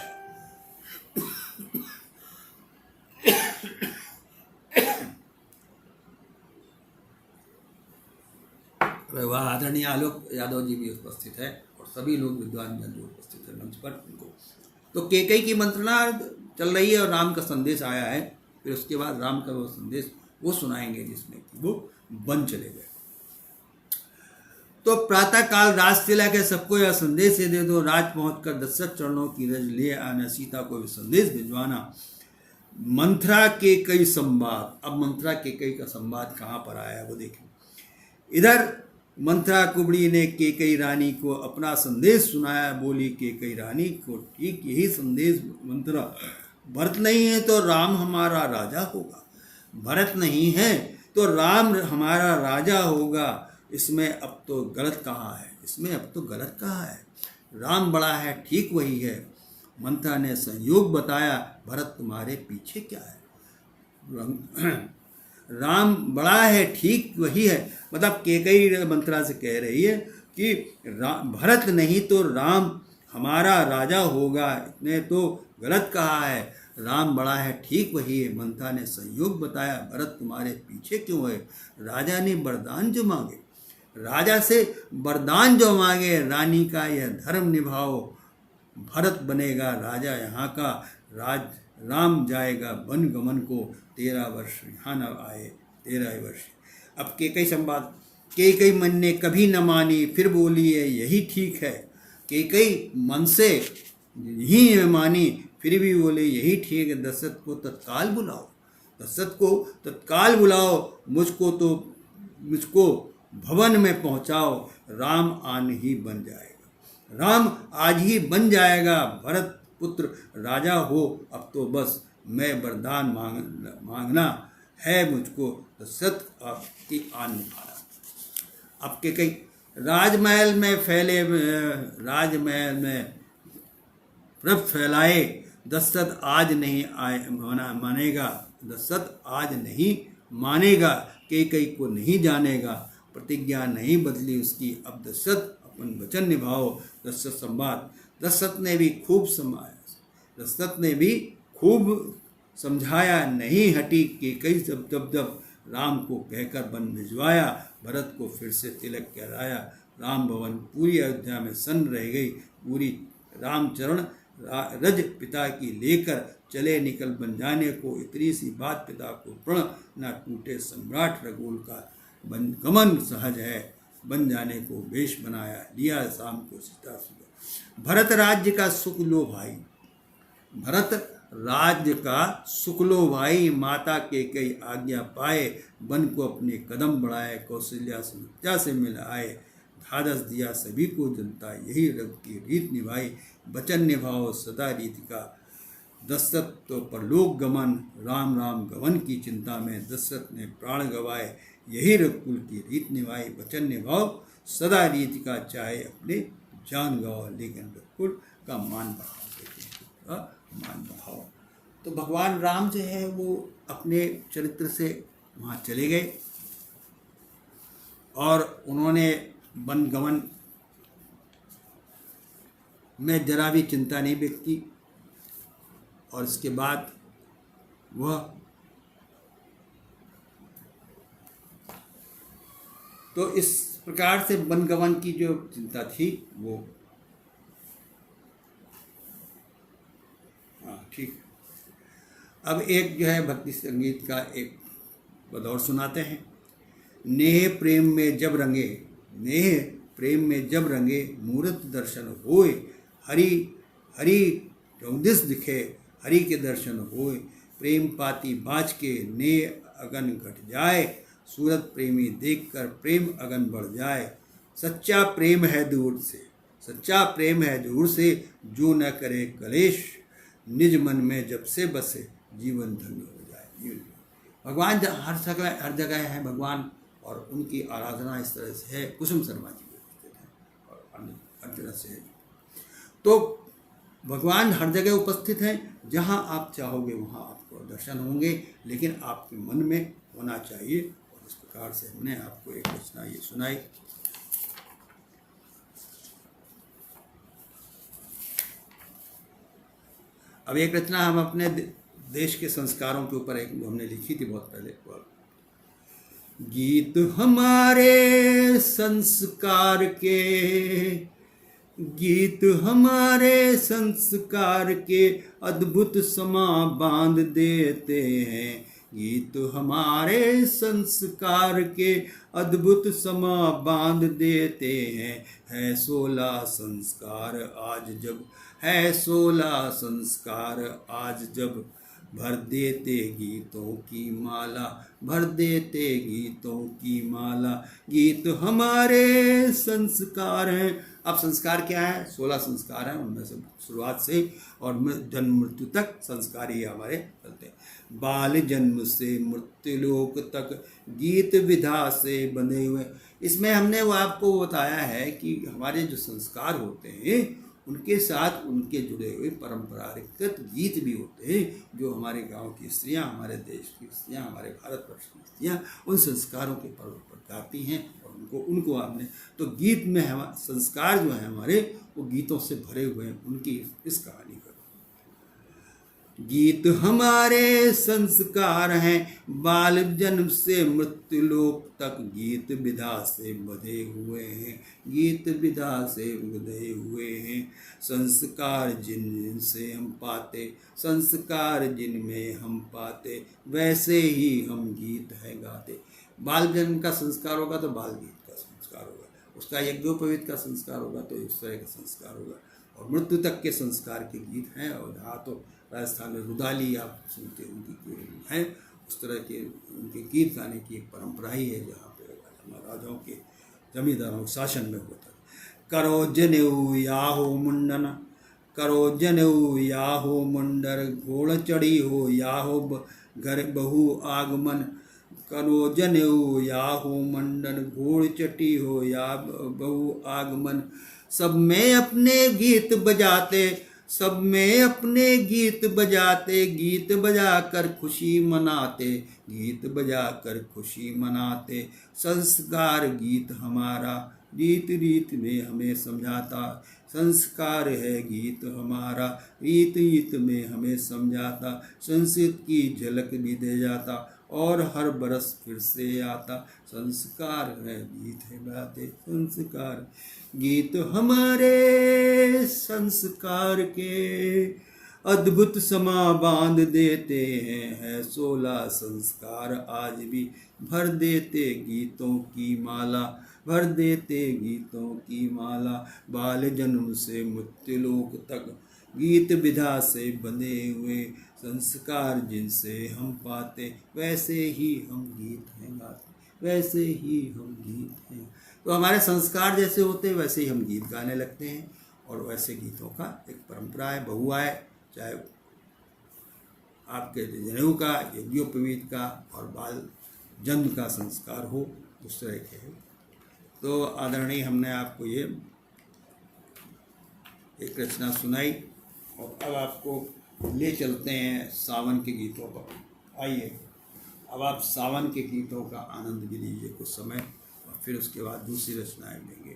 वह आदरणीय आलोक यादव जी भी उपस्थित है और सभी लोग विद्वान जन जो उपस्थित है मंच पर, उनको तो केकई की मंत्रणा चल रही है और राम का संदेश आया है। फिर उसके बाद राम का वो संदेश वो सुनाएंगे जिसमें कि वो वन चले गए। तो प्रातः काल राज से लाके सबको यह संदेश दे दो, राज पहुंचकर दशरथ चरणों की रज ले आना, सीता को भी संदेश भिजवाना। मंथरा के कई संवाद, अब मंथरा के कई का संवाद कहाँ पर आया वो देखें। इधर मंथरा कुबड़ी ने केकई रानी को अपना संदेश सुनाया, बोली केकई रानी को ठीक यही संदेश मंथरा, भरत नहीं है तो राम हमारा राजा होगा, भरत नहीं है तो राम हमारा राजा होगा, इसमें अब तो गलत कहाँ है, इसमें अब तो गलत कहाँ है, राम बड़ा है ठीक वही है। मंथरा ने संयोग बताया, भरत तुम्हारे पीछे क्या है, राम बड़ा है ठीक वही है। मतलब केकई मंत्रा से कह रही है कि भरत नहीं तो राम हमारा राजा होगा, इसने तो गलत कहा है, राम बड़ा है ठीक वही है। मंथरा ने संयोग बताया, भरत तुम्हारे पीछे क्यों है, राजा ने वरदान जो मांगे, राजा से वरदान जो मांगे, रानी का यह धर्म निभाओ, भरत बनेगा राजा यहाँ का, राम जाएगा वन गमन को, 13 वर्ष यहाँ न आए 13 वर्ष। अब केकई संवाद, केकई मन ने कभी न मानी, फिर बोली है यही ठीक है। केकई मन से नहीं मानी, फिर भी बोले यही ठीक है, दशरथ को तत्काल बुलाओ, दशरथ को तत्काल बुलाओ, मुझको भवन में पहुंचाओ, राम आन ही बन जाएगा, राम आज ही बन जाएगा, भरत पुत्र राजा हो, अब तो बस मैं वरदान मांगना है मुझको, दशरथ आपकी आन निभाना। अब के कई राजमहल में प्रभ फैलाए, दशरथ आज नहीं मानेगा, दशरथ आज नहीं मानेगा, केकई को नहीं जानेगा, प्रतिज्ञा नहीं बदली उसकी, अब दशरथ अपन वचन निभाओ। दशरथ संवाद, दशरथ ने भी खूब समझाया, नहीं हटी केकई, जब राम को कहकर वन भिजवाया, भरत को फिर से तिलक कराया, राम भवन पूरी अयोध्या में सन्न रह गई, पूरी रामचरण रज पिता की लेकर चले निकल बन जाने को, इतनी सी बात पिता को प्रण न टूटे, सम्राट रघुकुल का गमन सहज है, बन जाने को वेश बनाया, लिया शाम को सीता सुबह। भरत राज्य का सुख लो भाई, भरत राज्य का सुख लो भाई, माता के कई आज्ञा पाए, वन को अपने कदम बढ़ाए, कौशल्या सुमित्रा से मिल आए, ढाढ़स दिया सभी को जनता, यही रघु की रीत निभाई, वचन निभाओ सदा रीति का, दशरथ तो परलोक गमन, राम राम गमन की चिंता में, दशरथ ने प्राण गवाए, यही रघुकुल की रीत निभाई, वचन निभाओ सदा रीति का, चाहे अपने जान गवाओ, लेकिन रघुकुल का मान बढ़ाओ, मान बढ़ाओ। तो भगवान राम जो है वो अपने चरित्र से वहाँ चले गए और उन्होंने वन गमन में जरा भी चिंता नहीं व्यक्त की, और इसके बाद वह तो इस प्रकार से वन गमन की जो चिंता थी वो ठीक। अब एक जो है भक्ति संगीत का एक पद और सुनाते हैं। नेह प्रेम में जब रंगे, नेह प्रेम में जब रंगे, मूर्त दर्शन होए, हरि हरि चौदिस दिखे, हरि के दर्शन होए, प्रेम पाती बाँच के नेह अगन घट जाए, सूरत प्रेमी देखकर प्रेम अगन बढ़ जाए, सच्चा प्रेम है दूर से, सच्चा प्रेम है दूर से, जो न करे कलेश, निज मन में जब से बसे, जीवन धन्य हो जाए। भगवान हर जगह है भगवान, और उनकी आराधना इस तरह से है। कुसुम शर्मा जी भी हैं और अन्य तरह से है। तो भगवान हर जगह उपस्थित हैं, जहाँ आप चाहोगे वहाँ आपको दर्शन होंगे, लेकिन आपके मन में होना चाहिए। और इस प्रकार से हमने आपको एक रचना ये सुनाई। अब एक रचना हम अपने देश के संस्कारों के ऊपर एक हमने लिखी थी बहुत पहले। गीत हमारे संस्कार के गीत हमारे संस्कार के अद्भुत समा बांध देते हैं। गीत हमारे संस्कार के अद्भुत समा बांध देते हैं। है 16 संस्कार आज जब, है 16 संस्कार आज जब, भर देते गीतों की माला, भर देते गीतों की माला। गीत हमारे संस्कार हैं। अब संस्कार क्या है? 16 संस्कार हैं, उनमें से शुरुआत से और जन्म मृत्यु तक संस्कार ही हमारे चलते हैं। बाल जन्म से मृत्युलोक तक गीत विधा से बंधे हुए। इसमें हमने वो आपको बताया है कि हमारे जो संस्कार होते हैं उनके साथ उनके जुड़े हुए परंपरागत गीत भी होते हैं, जो हमारे गांव की स्त्रियां, हमारे देश की स्त्रियां, हमारे भारतवर्ष की स्त्रियां उन संस्कारों के पर्व पर गाती हैं और उनको आपने तो गीत में संस्कार जो है हमारे वो गीतों से भरे हुए हैं। उनकी इस कहानी का गीत हमारे संस्कार हैं, बाल जन्म से मृत्यु लोक तक गीत विधा से बंधे हुए हैं। गीत विधा से बंधे हुए हैं। संस्कार जिनसे हम पाते, संस्कार जिनमें हम पाते, वैसे ही हम गीत है गाते। बाल जन्म का संस्कार होगा तो बाल गीत का संस्कार होगा, उसका यज्ञोपवीत का संस्कार होगा तो इस तरह का संस्कार होगा, और मृत्यु तक के संस्कार के गीत हैं। और जहाँ तो राजस्थान में रुदाली आप सुनते उनकी हैं, उस तरह के उनके गीत गाने की एक परंपरा ही है, जहाँ पे राजाओं के जमींदारों के शासन में होता है। करो जनेऊ याहो मुंडन, करो जनेऊ याहो मुंडर, घोड़ चढ़ी हो याहो घर बहु आगमन। करो जनेऊ याहो मंडन, घोड़ चटी हो या बहु आगमन। सब में अपने गीत बजाते, सब में अपने गीत बजाते, गीत बजाकर खुशी मनाते, गीत बजाकर खुशी मनाते। संस्कार गीत हमारा रीत रीत में हमें समझाता, संस्कार है गीत हमारा रीत रीत में हमें समझाता। संस्कृत की झलक भी दे जाता और हर बरस फिर से आता। संस्कार है गीत है गाते, संस्कार गीत हमारे संस्कार के अद्भुत समा बांध देते हैं। है 16 संस्कार आज भी, भर देते गीतों की माला, भर देते गीतों की माला। बाल जन्म से मृत्युलोक तक गीत विधा से बंधे हुए, संस्कार जिनसे हम पाते, वैसे ही हम गीत हैं गाते, वैसे ही हम गीत हैं। तो हमारे संस्कार जैसे होते हैं वैसे ही हम गीत गाने लगते हैं, और वैसे गीतों का एक परंपरा है, बहुआ है, चाहे आपके जनेऊ का, यज्ञोपवीत का और बाल जन्म का संस्कार हो, उस तरह के है। तो आदरणीय, हमने आपको ये एक रचना सुनाई, और अब आपको ले चलते हैं सावन के गीतों पर। आइए, अब आप सावन के गीतों का आनंद भी लीजिए कुछ समय, और फिर उसके बाद दूसरी रचनाएं लेंगे।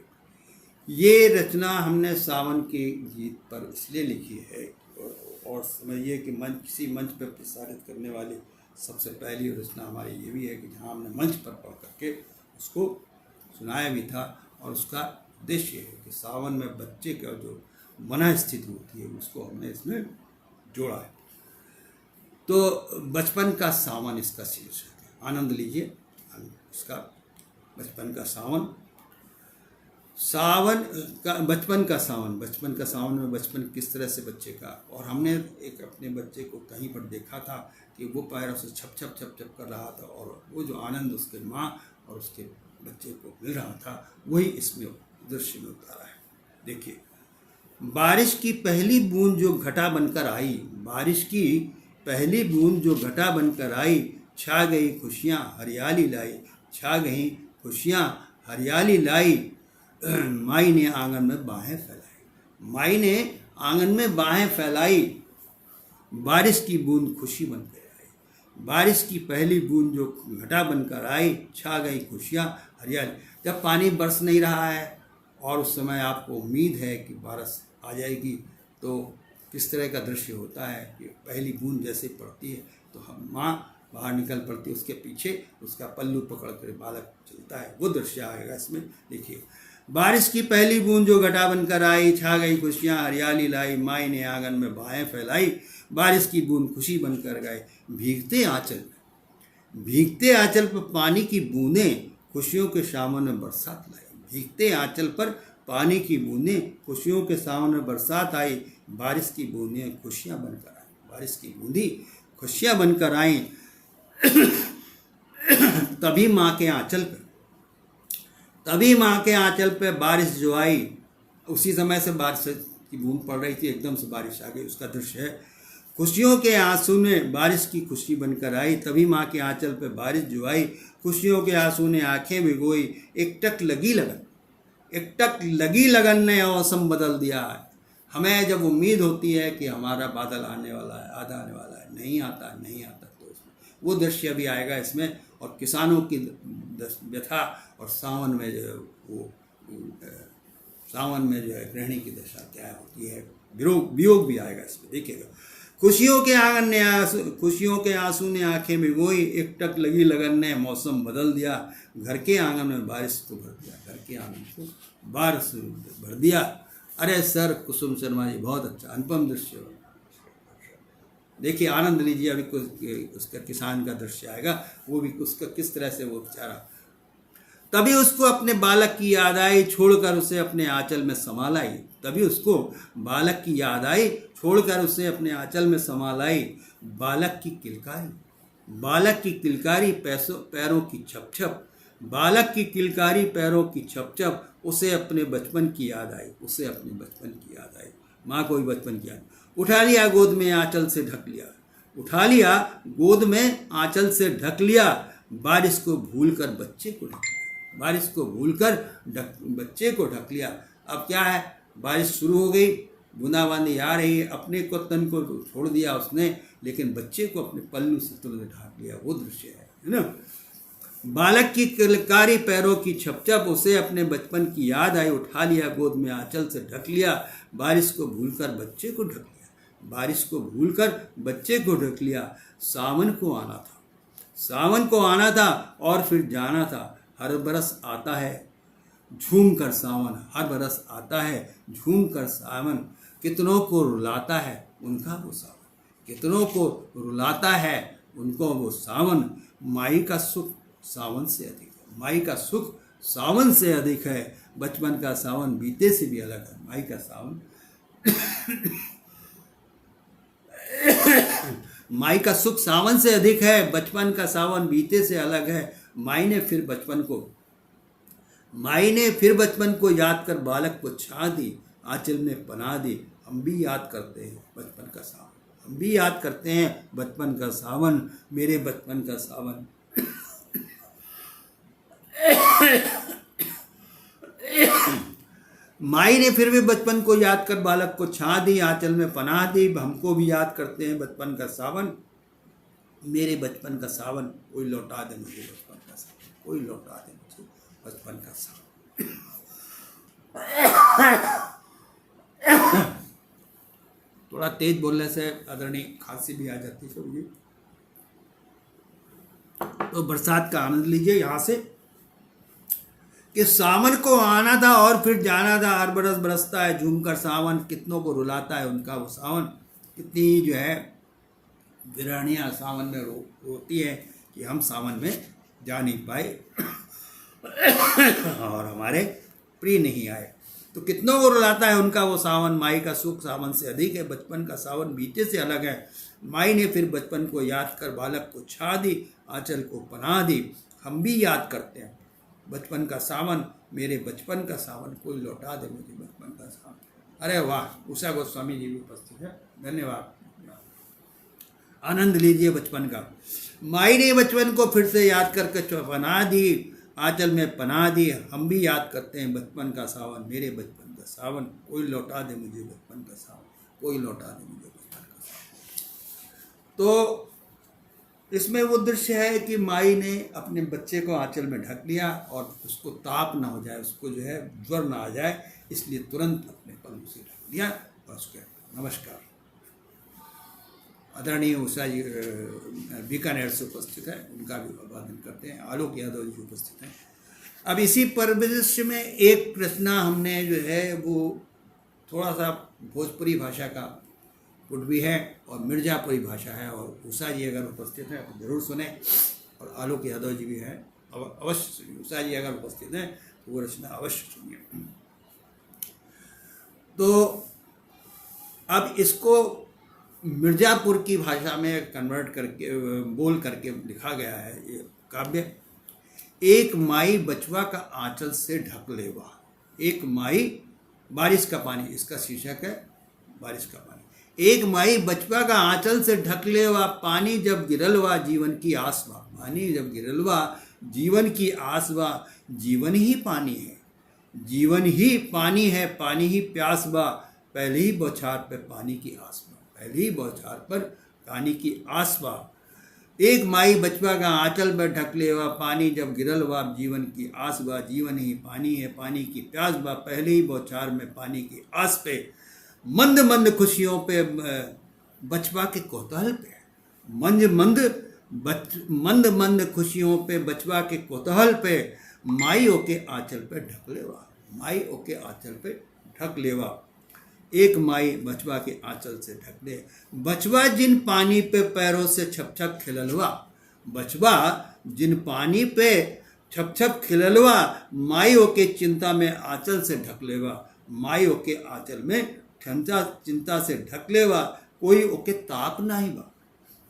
ये रचना हमने सावन के गीत पर इसलिए लिखी है, और समझिए कि मंच, किसी मंच पर प्रसारित करने वाली सबसे पहली रचना हमारी ये भी है कि जहाँ हमने मंच पर पढ़ करके उसको सुनाया भी था, और उसका उद्देश्य है कि सावन में बच्चे का जो मन स्थिति होती है उसको हमने इसमें जोड़ा है। तो बचपन का सावन इसका शीर्षक है, आनंद लीजिए इसका। बचपन का सावन, सावन का बचपन का सावन, बचपन का सावन में बचपन किस तरह से बच्चे का, और हमने एक अपने बच्चे को कहीं पर देखा था कि वो पैरों से छप छप छप छप कर रहा था, और वो जो आनंद उसके माँ और उसके बच्चे को मिल रहा था वही इसमें दृश्य में उतारा है। देखिए, बारिश की पहली बूंद जो घटा बनकर आई, बारिश की पहली बूंद जो घटा बनकर आई, छा गई खुशियाँ हरियाली लाई, छा गई खुशियाँ हरियाली लाई। माई ने आंगन में बाहें फैलाई, माई ने आंगन में बाहें फैलाई, बारिश की बूंद खुशी बनकर आई, बारिश की पहली बूंद जो घटा बनकर आई, छा गई खुशियाँ हरियाली। जब पानी बरस नहीं रहा है और उस समय आपको उम्मीद है कि बारिश आ जाएगी, तो किस तरह का दृश्य होता है कि पहली बूंद जैसे पड़ती है तो हम माँ बाहर निकल पड़ती है, उसके पीछे उसका पल्लू पकड़ कर बालक चलता है, वो दृश्य आएगा इसमें। देखिए, बारिश की पहली बूंद जो घटा बनकर आई, छा गई खुशियाँ हरियाली लाई, माई ने आंगन में बाहें फैलाई, बारिश की बूंद खुशी बनकर गए। भीगते आंचल पर पानी की बूंदें खुशियों के सावन में बरसात लाई। भीगते आंचल पर पानी की बूंदें खुशियों के सावन में बरसात आई, बारिश की बूंदें खुशियाँ बनकर आई। बारिश की बूंदी खुशियाँ बनकर आई। तभी माँ के आंचल पे बारिश जो आई, उसी समय से बारिश की बूंद पड़ रही थी, एकदम से बारिश आ गई, उसका दृश्य है। खुशियों के आंसू ने बारिश की खुशी बनकर आई, तभी माँ के आंचल पे बारिश जो आई, खुशियों के आंसू ने आंखें भिगोई, एक टक लगी लगन ने मौसम बदल दिया है। हमें जब उम्मीद होती है कि हमारा बादल आने वाला है, आधा आने वाला है, नहीं आता, तो उसमें वो दृश्य भी आएगा इसमें। और किसानों की व्यथा, और सावन में जो है वो सावन में जो है गृहिणी की दशा क्या होती है, वियोग भी आएगा इसमें, देखिएगा। खुशियों के आंसू ने आंखें भिगोई, एक टक लगी लगन ने मौसम बदल दिया, घर के आंगन में बारिश को भर दिया। अरे सर, कुसुम शर्मा जी, बहुत अच्छा अनुपम दृश्य, देखिए, आनंद लीजिए। अभी उसका किसान का दृश्य आएगा, वो भी उसका किस तरह से वो बेचारा। तभी उसको अपने बालक की याद आई, छोड़कर उसे अपने आंचल में समा लाई। तभी उसको बालक की याद आई, छोड़कर उसे अपने आंचल में समा लाई। बालक की किलकारी पैरों की छप-छप, बालक की किलकारी पैरों की छप-छप, उसे अपने बचपन की याद आई। माँ को भी बचपन की याद। उठा लिया गोद में आंचल से ढक लिया, बारिश को भूलकर बच्चे को ढक लिया। अब क्या है, बारिश शुरू हो गई, बूंदाबांदी आ रही है, अपने को तन को छोड़ दिया उसने, लेकिन बच्चे को अपने पल्लू से तुरंत ढक लिया। वो दृश्य है ना। बालक की किलकारी पैरों की छपछप, उसे अपने बचपन की याद आई। उठा लिया गोद में आंचल से ढक लिया, बारिश को भूलकर बच्चे को ढक लिया। सावन को आना था और फिर जाना था। हर बरस आता है झूम कर सावन, कितनों को रुलाता है उनको वो सावन। माई का सुख सावन से अधिक है, बचपन का सावन बीते से भी अलग है। माई का सुख सावन से अधिक है, बचपन का सावन बीते से अलग है। माई ने फिर बचपन को याद कर बालक को छा दी, आंचल में पनाह दी। हम भी याद करते हैं बचपन का सावन, मेरे बचपन का सावन। माई ने फिर भी बचपन को याद कर बालक को छा दी, आंचल में पनाह दी। हमको भी याद करते हैं बचपन का सावन, मेरे बचपन का सावन। कोई लौटा दे मुझे बचपन का सावन। थोड़ा तेज बोलने से आदरणीय खांसी भी आ जाती है मुझे, तो बरसात का आनंद लीजिए यहाँ से कि सावन को आना था और फिर जाना था। हर बरस बरसता है झूमकर सावन, कितनों को रुलाता है उनका वो सावन। कितनी जो है वीरानियाँ सावन में रोती है कि हम सावन में जा नहीं पाए और हमारे प्रिय नहीं आए। तो कितनों को रुलाता है उनका वो सावन। माई का सुख सावन से अधिक है, बचपन का सावन बीते से अलग है। माई ने फिर बचपन को याद कर बालक को छा दी, आंचल को पनाह दी। हम भी याद करते हैं बचपन का सावन, मेरे बचपन का सावन। कोई लौटा दे मुझे बचपन का सावन। अरे वाह, उषा गोस्वामी जी भी उपस्थित है, धन्यवाद। आनंद लीजिए बचपन का। माई ने बचपन को फिर से याद करके पनाह दी, आंचल में पनाह दी। हम भी याद करते हैं बचपन का सावन, मेरे बचपन का सावन। कोई लौटा दे मुझे बचपन का सावन। तो इसमें वो दृश्य है कि माई ने अपने बच्चे को आंचल में ढक लिया और उसको ताप ना हो जाए, उसको जो है ज्वर ना आ जाए, इसलिए तुरंत अपने पल्लू से ढक लिया और उसके नमस्कार। आदरणीय उषा जी बीकानेर से उपस्थित है, उनका भी अभिवादन करते हैं। आलोक यादव जी उपस्थित हैं। अब इसी परिदृश्य में एक रचना हमने जो है वो थोड़ा सा भोजपुरी भाषा का पुट भी है और मिर्जापुरी भाषा है, और उषा जी अगर उपस्थित हैं तो जरूर सुने, और आलोक यादव जी भी हैं, अवश्य सुनिए। उषा जी अगर उपस्थित हैं तो वो रचना अवश्य सुनिए। तो अब इसको मिर्जापुर की भाषा में कन्वर्ट करके बोल करके लिखा गया है ये काव्य। एक माई बचवा का आंचल से ढक लेवा, एक माई, बारिश का पानी इसका शीर्षक है, बारिश का पानी। एक माई बचवा का आंचल से ढक लेवा, पानी जब गिरलवा जीवन की आसवा, पानी जब गिरलवा जीवन की आसवा, जीवन ही पानी है, जीवन ही पानी है, पानी ही प्यास बा, पहले ही बौछार पर पानी की आस बा, पहले ही बौछार पर पानी की आस बा। एक माई बचवा का आंचल में ढक लेवा, पानी जब गिरल बा जीवन की आस बा, जीवन ही पानी है, पानी की प्यास बा, पहले ही बौछार में पानी की आस पे, मंद मंद खुशियों पे बचवा के कौतूहल पे, मंद मंद खुशियों पे बचवा के कौतूहल पे, माई ओके आंचल पे ढक लेवा, माई ओके आंचल पे ढक लेवा। एक माई बचवा के आंचल से ढक ले, बचवा जिन पानी पे पैरों से छप छप खिललवा, बचवा जिन पानी पे छप छप खिललवा, माई ओके चिंता में आंचल से ढक लेवा, माई ओके आंचल में चिंता से ढक लेवा, कोई ओके ताप नहीं बा,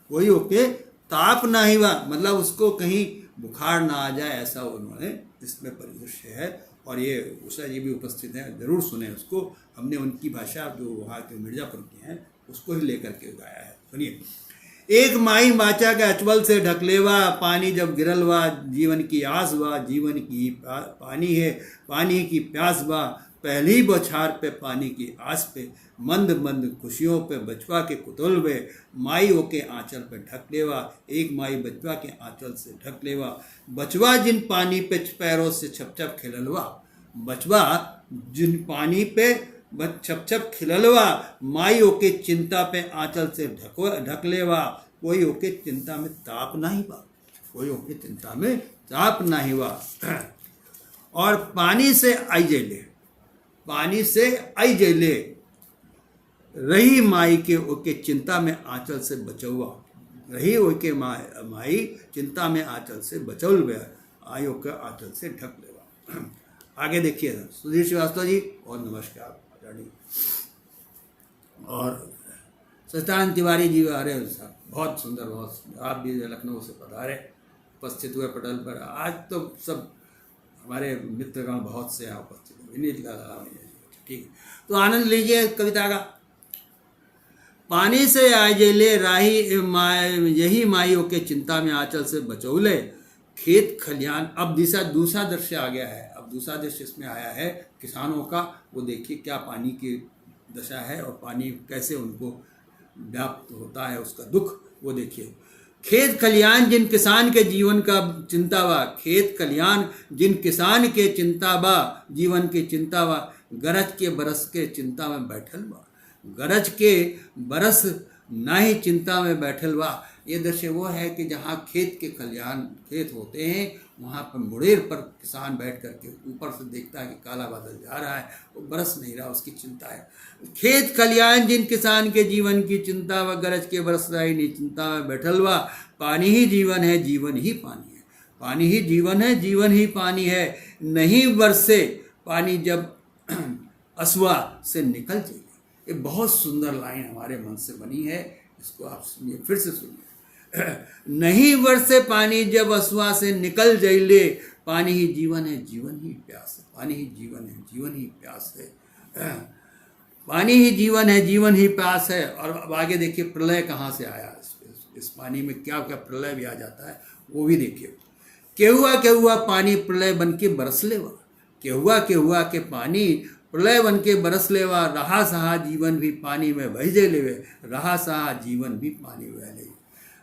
कोई ओके ताप नहीं बा, मतलब उसको कहीं बुखार ना आ जाए, ऐसा उन्होंने इसमें परिदृश्य है। और ये उषा जी भी उपस्थित हैं, जरूर सुने उसको। हमने उनकी भाषा जो वहाँ के मिर्जापुर की हैं उसको ही लेकर के गाया है, सुनिए। एक माई माचा के अचवल से ढकलेवा, पानी जब गिरलवा जीवन की आस बा, जीवन की पानी है, पानी की प्यास बा, पहली बौछार पे पानी की आस पे, मंद मंद खुशियों पे बचवा के कुतुल वे, माई ओके आंचल पे ढक लेवा, एक माई बचवा के आंचल से ढक लेवा, बचवा जिन पानी पे पैरों से छप छप खिललवा, बचवा जिन पानी पे छप छप खिललवा, माई ओके चिंता पे आंचल से ढक लेवा, कोई ओके चिंता में ताप नहीं बा, कोई ओके चिंता में ताप नहीं बा। और पानी से आई जैले, पानी से आई जैले, रही माई के ओके चिंता में आंचल से बचौआ, रही ओके माई चिंता में आंचल से बचौल वे, आई ओके आंचल से ढक लेवा। आगे देखिए सुधीर श्रीवास्तव जी, और नमस्कार और सत्यानंद तिवारी जी आ रहे साहब, बहुत सुंदर, बहुत सुंदर। आप भी लखनऊ से पधारे, उपस्थित हुए पटल पर। आज तो सब हमारे मित्रगण बहुत से यहाँ उपस्थित हुए, ठीक है, तो आनंद लीजिए कविता का। पानी से आए जेले राही यही माइयों के चिंता में आंचल से बचौले, खेत खलियान। अब दूसरा दृश्य आ गया है, अब दूसरा दृश्य इसमें आया है किसानों का। वो देखिए क्या पानी की दशा है और पानी कैसे उनको व्याप्त होता है, उसका दुख वो देखिए। खेत खलियान जिन किसान के जीवन का चिंता बा, खेत खलियान जिन किसान के चिंता बा, जीवन की चिंता बा, गरज के बरस के चिंता में बैठल बा, गरज के बरस ना ही चिंता में बैठल बा। ये दृश्य वो है कि जहाँ खेत के खलियान खेत होते हैं, वहाँ पर मुड़ेर पर किसान बैठ करके ऊपर से देखता है कि काला बादल जा रहा है, वो बरस नहीं रहा, उसकी चिंता है। खेत खलियान जिन किसान के जीवन की चिंता व गरज के बरस रही नहीं चिंता में बैठल बा, पानी ही जीवन है, जीवन ही पानी है, पानी ही जीवन है, जीवन ही पानी है। नहीं बरसे पानी जब असुआ से निकल जाए। ये बहुत सुंदर लाइन हमारे मन से बनी है, इसको आप सुनिए, फिर से सुनिए। नहीं बरसे पानी जब असुआ से निकल जैले, पानी ही जीवन है, जीवन ही प्यास है, पानी ही जीवन है, जीवन ही प्यास है, पानी ही जीवन है, जीवन ही प्यास है। और अब आगे देखिए प्रलय कहाँ से आया, इस पानी में क्या क्या प्रलय भी आ जाता है वो भी देखिए। केहुआ पानी प्रलय बन के बरस लेवा, केहुआ के पानी प्रलय बन के बरस लेवा, रहा सहा जीवन भी पानी में बह जे लेवे, रहा सहा जीवन भी पानी में बह ले।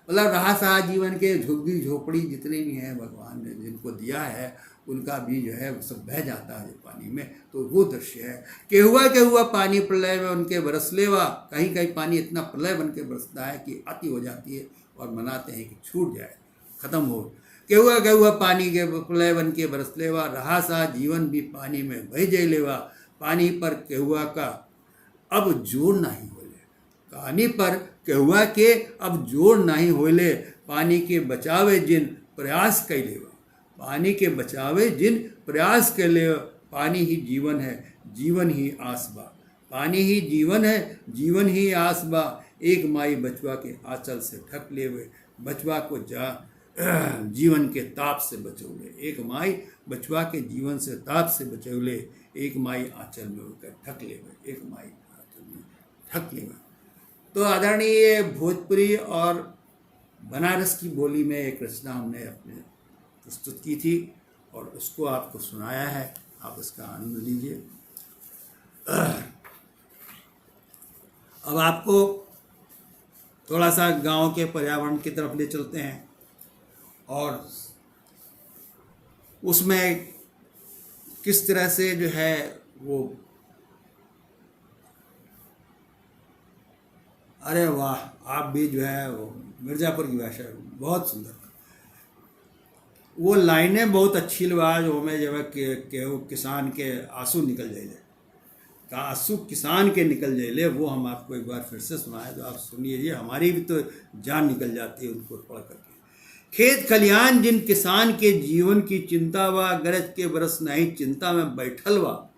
मतलब रहा सहा जीवन के झुग्गी झोपड़ी जितने भी हैं भगवान ने जिनको दिया है, उनका भी जो है सब बह जाता है पानी में। तो वो दृश्य है, केहुआ पानी प्रलय में उनके बरस लेवा। कहीं कहीं पानी इतना प्रलय बन के बरसता है कि अति हो जाती है और मनाते हैं कि छूट जाए, खत्म हो। केहुआ पानी के प्रलय बन के बरस लेवा, रहा सा जीवन भी पानी में बह जय लेवा। पानी पर केहुआ का अब जोर नहीं होले, कहानी पर केहुआ के अब जोर नहीं होले। पानी के बचावे जिन प्रयास कैलेवा, पानी के बचावे जिन प्रयास कैलेवा। पानी ही जीवन है, जीवन ही आस बा, पानी ही जीवन है, जीवन ही आस बा। एक माई बचवा के आंचल से ढक लेवे, बचवा को जीवन के ताप से बचौले। एक माई बचवा के जीवन से ताप से बचौले, एक माई आंचल में होकर ढक लेवे, एक माई आंचल में ढक लेवे। तो आदरणीय भोजपुरी और बनारस की बोली में एक रचना हमने अपने प्रस्तुत की थी और उसको आपको सुनाया है, आप उसका आनंद लीजिए। अब आपको थोड़ा सा गांव के पर्यावरण की तरफ ले चलते हैं और उसमें किस तरह से जो है वो, अरे वाह, आप भी जो है वो मिर्ज़ापुर की भाषा बहुत सुंदर, वो लाइनें बहुत अच्छी लगा जो में जब के वो किसान के आंसू निकल जाए, आंसू किसान के निकल जाए, वो हम आपको एक बार फिर से सुनाए तो आप सुनिए, हमारी भी तो जान निकल जाती है उनको पढ़ करके। खेत खलियान जिन किसान के जीवन की चिंता वा, गरज के बरस नहीं चिंता में बैठल वा।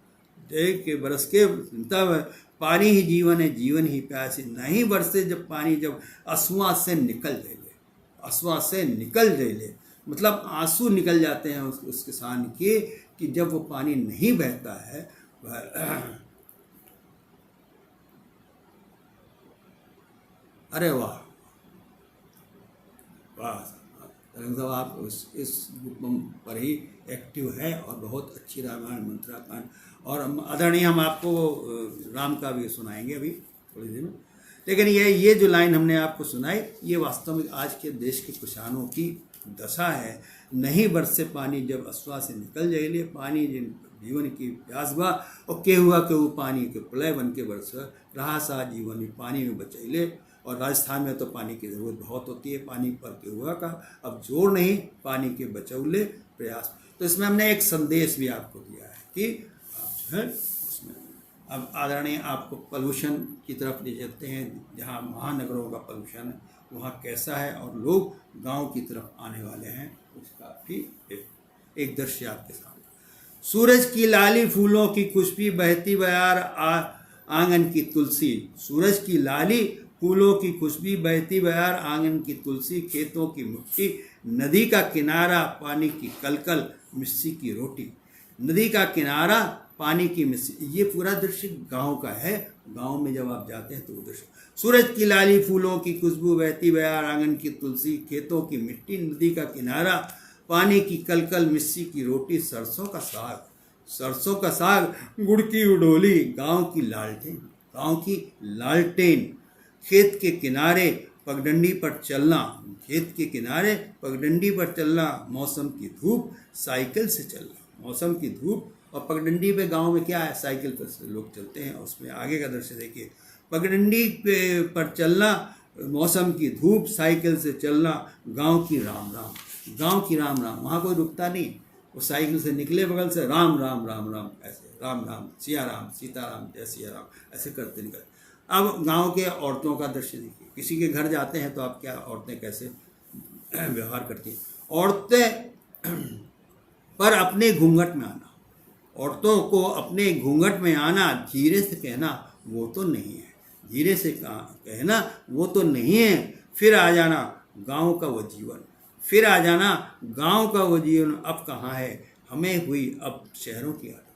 जय के बरस के चिंता में, पानी ही जीवन है, जीवन ही प्यासी। नहीं बरसे जब पानी, जब आंसुआ से निकल जाए, आंसुआ से निकल जाए, मतलब आंसू निकल जाते हैं उस किसान के कि जब वो पानी नहीं बहता है। अरे वाह वाह साहब, आप इस ग्रुप पर ही एक्टिव है और बहुत अच्छी रामायण मंत्रापान, और आदरणीय हम आपको राम का भी सुनाएंगे अभी थोड़ी देर में। लेकिन ये जो लाइन हमने आपको सुनाई, ये वास्तव में आज के देश के किसानों की दशा है। नहीं बरसे पानी जब अश्वा से निकल जाइले, पानी जिन जीवन की प्यास बा, और केहुआ केहू पानी के प्रलय बन के बरस, रहा सा जीवन ही पानी में बचैले। और राजस्थान में तो पानी की ज़रूरत बहुत होती है, पानी पर केहुआ का अब जोर नहीं, पानी के बचौले प्रयास। तो इसमें हमने एक संदेश भी आपको दिया है कि आप जो है उसमें, अब आदरणीय आपको पोल्यूशन की तरफ ले चलते हैं, जहाँ महानगरों का पोल्यूशन है वहाँ कैसा है, और लोग गांव की तरफ आने वाले हैं, उसका भी एक दृश्य आपके सामने। सूरज की लाली फूलों की खुशबू बहती बयार, आंगन की तुलसी। सूरज की लाली फूलों की खुशबू बहती बयार, आंगन की तुलसी। खेतों की मिट्टी, नदी का किनारा, पानी की कलकल, मिस्सी की रोटी। नदी का किनारा, पानी की मिस्सी, ये पूरा दृश्य गांव का है। गांव में जब आप जाते हैं तो वो दृश्य, सूरज की लाली फूलों की खुशबू बहती बयार, आंगन की तुलसी। खेतों की मिट्टी, नदी का किनारा, पानी की कलकल, मिस्सी की रोटी। सरसों का साग, सरसों का साग, गुड़ की उडोली। गांव की लालटेन, गांव की लालटेन। खेत के किनारे पगडंडी पर चलना, खेत के किनारे पगडंडी पर चलना। मौसम की धूप, साइकिल से चलना। मौसम की धूप, और पगडंडी पे गांव में क्या है, साइकिल पर लोग चलते हैं। उसमें आगे का दृश्य देखिए, पगडंडी पर चलना, मौसम की धूप, साइकिल से चलना। गांव की राम राम, गांव की राम राम, वहाँ कोई रुकता नहीं, वो साइकिल से निकले बगल से राम राम राम राम, ऐसे राम राम, सिया राम, सीताराम, जय सिया राम, ऐसे करते निकल। अब गांव के औरतों का दृश्य देखिए, किसी के घर जाते हैं तो आप क्या, औरतें कैसे व्यवहार करती हैं। औरतें पर अपने घूंघट में आना, औरतों को अपने घूंघट में आना। धीरे से कहना वो तो नहीं है, धीरे से कहना वो तो नहीं है। फिर आ जाना गांव का वो जीवन, फिर आ जाना गांव का वो जीवन। अब कहाँ है, हमें हुई अब शहरों की आदत,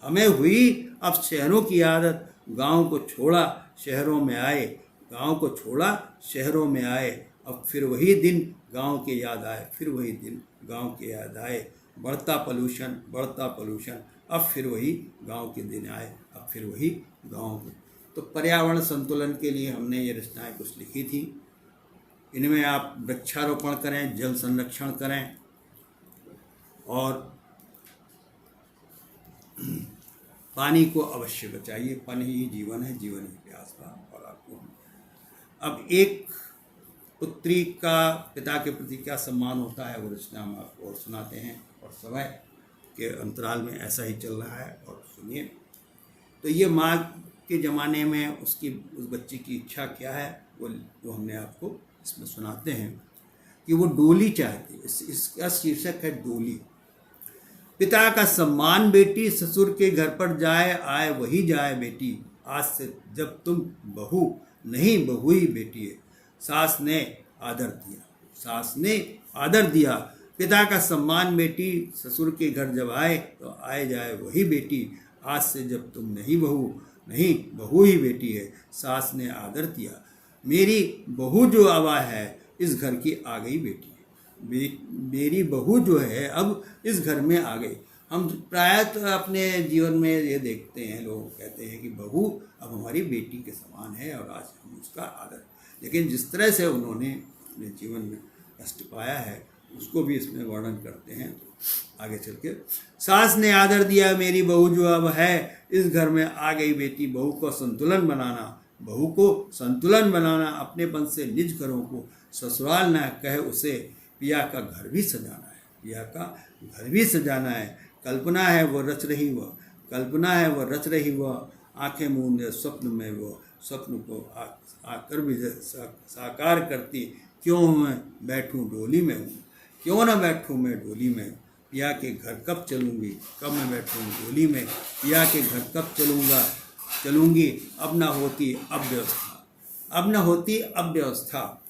हमें हुई अब शहरों की आदत। गांव को छोड़ा शहरों में आए, गांव को छोड़ा शहरों में आए। अब फिर वही दिन गांव के याद आए, फिर वही दिन गांव के याद आए। बढ़ता पोल्यूशन, बढ़ता पोल्यूशन, अब फिर वही गांव के दिन आए, अब फिर वही गांव के। तो पर्यावरण संतुलन के लिए हमने ये रचनाएं कुछ लिखी थी। इनमें आप वृक्षारोपण करें, जल संरक्षण करें, और पानी को अवश्य बचाइए। पानी ही जीवन है, जीवन ही प्यास का। और आपको अब एक पुत्री का पिता के प्रति क्या सम्मान होता है वो रचना हम आपको और सुनाते हैं, और समय के अंतराल में ऐसा ही चल रहा है। और सुनिए, तो ये माँ के ज़माने में उस बच्ची की इच्छा क्या है वो हमने आपको इसमें सुनाते हैं कि वो डोली चाहती। इसका शीर्षक है डोली। पिता का सम्मान बेटी, ससुर के घर पर जाए आए वही जाए बेटी। आज से जब तुम बहू नहीं बहू ही बेटी है। सास ने आदर दिया, सास ने आदर दिया। पिता का सम्मान बेटी, ससुर के घर जब आए तो आए जाए वही बेटी। आज से जब तुम नहीं बहू ही बेटी है। सास ने आदर दिया। मेरी बहू जो आवा है इस घर की आ गई बेटी। मेरी बहू जो है अब इस घर में आ गई। हम प्रायः अपने जीवन में ये देखते हैं, लोग कहते हैं कि बहू अब हमारी बेटी के समान है और आज हम उसका आदर। लेकिन जिस तरह से उन्होंने अपने जीवन में कष्ट पाया है उसको भी इसमें वर्णन करते हैं। तो आगे चल के, सास ने आदर दिया, मेरी बहू जो अब है इस घर में आ गई बेटी। बहू को संतुलन बनाना, अपनेपन से निज घरों को ससुराल न कहे उसे। पिया का घर भी सजाना है, पिया का घर भी सजाना है। कल्पना है वो रच रही वह, आंखें मूंदे स्वप्न में वो। स्वप्न को आकर भी साकार करती। क्यों मैं बैठूं डोली में हूँ, क्यों ना बैठूं मैं डोली में। पिया के घर कब चलूँगी, कब मैं बैठूँ डोली में। पिया के घर कब चलूँगी, अब ना होती अब व्यवस्था।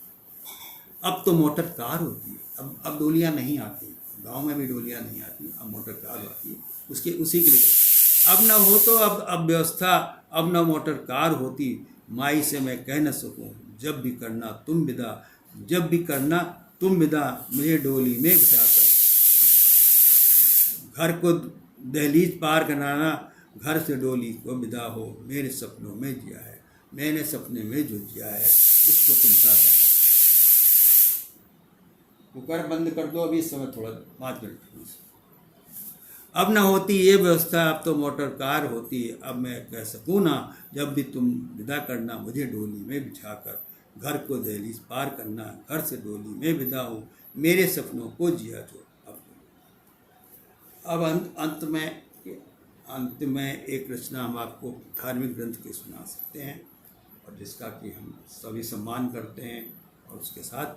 अब तो मोटर कार होती है, अब डोलियाँ नहीं आती, गांव में भी डोलियाँ नहीं आती, अब मोटर कार आती है। उसी के लिए अब न हो तो अब व्यवस्था, अब न मोटर कार होती। माई से मैं कह न सकूं, जब भी करना तुम विदा, मुझे डोली में बिठाकर। घर को दहलीज पार कराना, घर से डोली को विदा हो। मेरे सपनों में जिया है, मैंने सपने में जो जिया है उसको तुम चाहता है। कुकर बंद कर दो अभी, इस समय थोड़ा 5 मिनट। अब न होती ये व्यवस्था, अब तो मोटर कार होती। अब मैं कह सकूँ ना, जब भी तुम विदा करना मुझे डोली में बिछाकर। घर को दहलीज पार करना, घर से डोली में विदा हूँ। मेरे सपनों को जिया जो। अब अंत में एक रचना हम आपको धार्मिक ग्रंथ की सुना सकते हैं, और जिसका कि हम सभी सम्मान करते हैं। और उसके साथ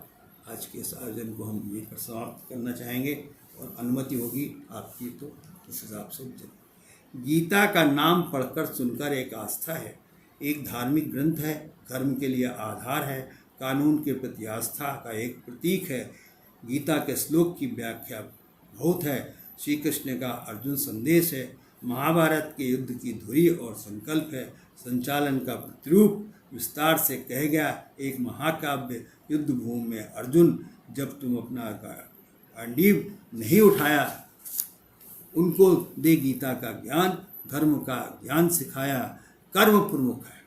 आज के इस आयोजन को हम यहीं पर समाप्त करना चाहेंगे, और अनुमति होगी आपकी तो उस हिसाब से चलें। गीता का नाम पढ़कर सुनकर एक आस्था है, एक धार्मिक ग्रंथ है, धर्म के लिए आधार है, कानून के प्रति आस्था का एक प्रतीक है। गीता के श्लोक की व्याख्या बहुत है। श्री कृष्ण का अर्जुन संदेश है, महाभारत के युद्ध की धुरी और संकल्प है, संचालन का प्रतिरूप विस्तार से कह गया एक महाकाव्य। युद्ध भूमि में अर्जुन, जब तुम अपना गांडीव नहीं उठाया, उनको दे गीता का ज्ञान, धर्म का ज्ञान सिखाया, कर्म प्रमुख है।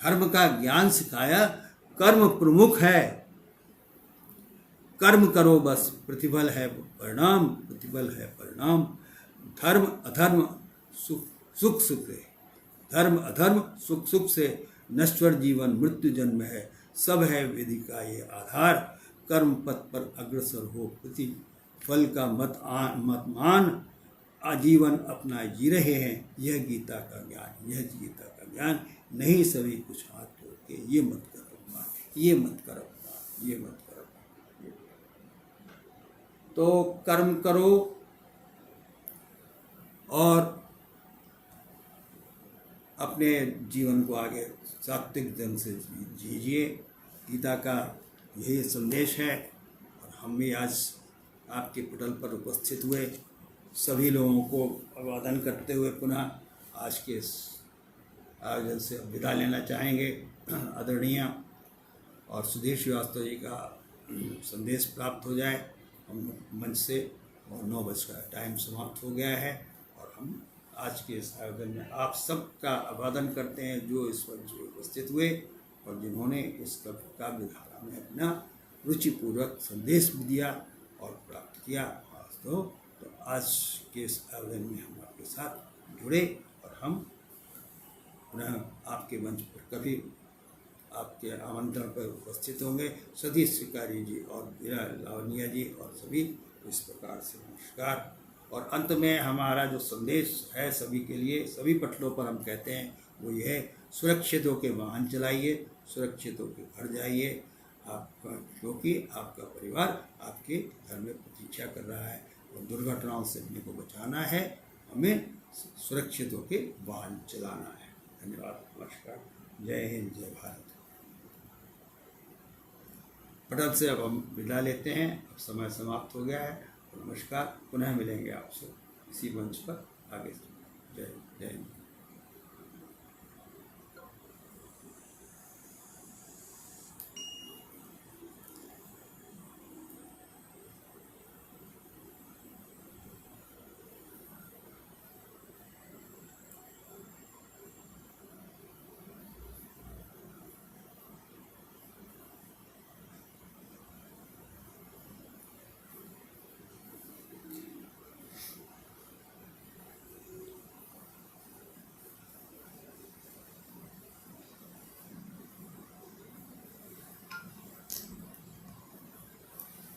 धर्म का ज्ञान सिखाया, कर्म प्रमुख है। कर्म करो बस, प्रतिफल है परिणाम, प्रतिफल है परिणाम। धर्म अधर्म सुख से, धर्म अधर्म सुख से नश्वर जीवन मृत्यु जन्म है। सब है विधि का ये आधार, कर्म पथ पर अग्रसर हो प्रतिफल का मत मान। आजीवन अपना जी रहे हैं, यह गीता का ज्ञान, यह गीता का ज्ञान। नहीं सभी कुछ हाथ जोड़ के ये मत करो, ये मत करो, ये मत करो। तो कर्म करो और अपने जीवन को आगे सात्विक ढंग से जीजिए। गीता का यही संदेश है। और हम भी आज आपके पटल पर उपस्थित हुए सभी लोगों को अभिवादन करते हुए पुनः आज के इस आयोजन से विदा लेना चाहेंगे। आदरणीय और सुधीर श्रीवास्तव जी का संदेश प्राप्त हो जाए हम मंच से, और 9 बजे का टाइम समाप्त हो गया है। और हम आज के इस आयोजन में आप सबका अभिवादन करते हैं जो इस वक्त उपस्थित हुए और जिन्होंने इस काव्य धारा में अपना रुचिपूर्वक संदेश भी दिया और प्राप्त किया। तो आज के इस आयोजन में हम आपके साथ जुड़े, और हम पुनः आपके मंच पर कभी आपके आमंत्रण पर उपस्थित होंगे। सतीश शिकारी जी और वीरा लावनिया जी और सभी इस प्रकार से नमस्कार। और अंत में हमारा जो संदेश है सभी के लिए, सभी पटलों पर हम कहते हैं वो ये है, सुरक्षित होकर वाहन चलाइए, सुरक्षित होकर घर जाइए, आपका क्योंकि आपका परिवार आपके घर में प्रतीक्षा कर रहा है और दुर्घटनाओं से अपने को बचाना है, हमें सुरक्षित होकर वाहन चलाना है। धन्यवाद, नमस्कार, जय हिंद, जय भारत। पटल से अब हम विदा लेते हैं, अब समय समाप्त हो गया है। नमस्कार, पुनः मिलेंगे आपसे इसी मंच पर आगे। जय जय हिंद।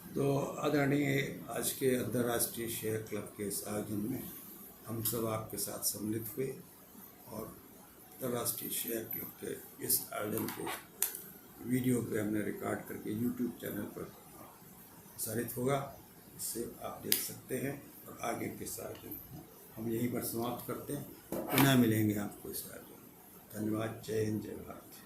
तो आदरणीय, आज के अंतर्राष्ट्रीय शेयर क्लब के इस आयोजन में हम सब आपके साथ सम्मिलित हुए और अंतर्राष्ट्रीय शेयर क्लब के इस आयोजन को वीडियो पे हमने रिकॉर्ड करके यूट्यूब चैनल पर प्रसारित होगा, इससे आप देख सकते हैं। और आगे के आयोजन हम यहीं पर समाप्त करते हैं, पुनः मिलेंगे आपको इस आयोजन। धन्यवाद, जय हिंद, जय भारत।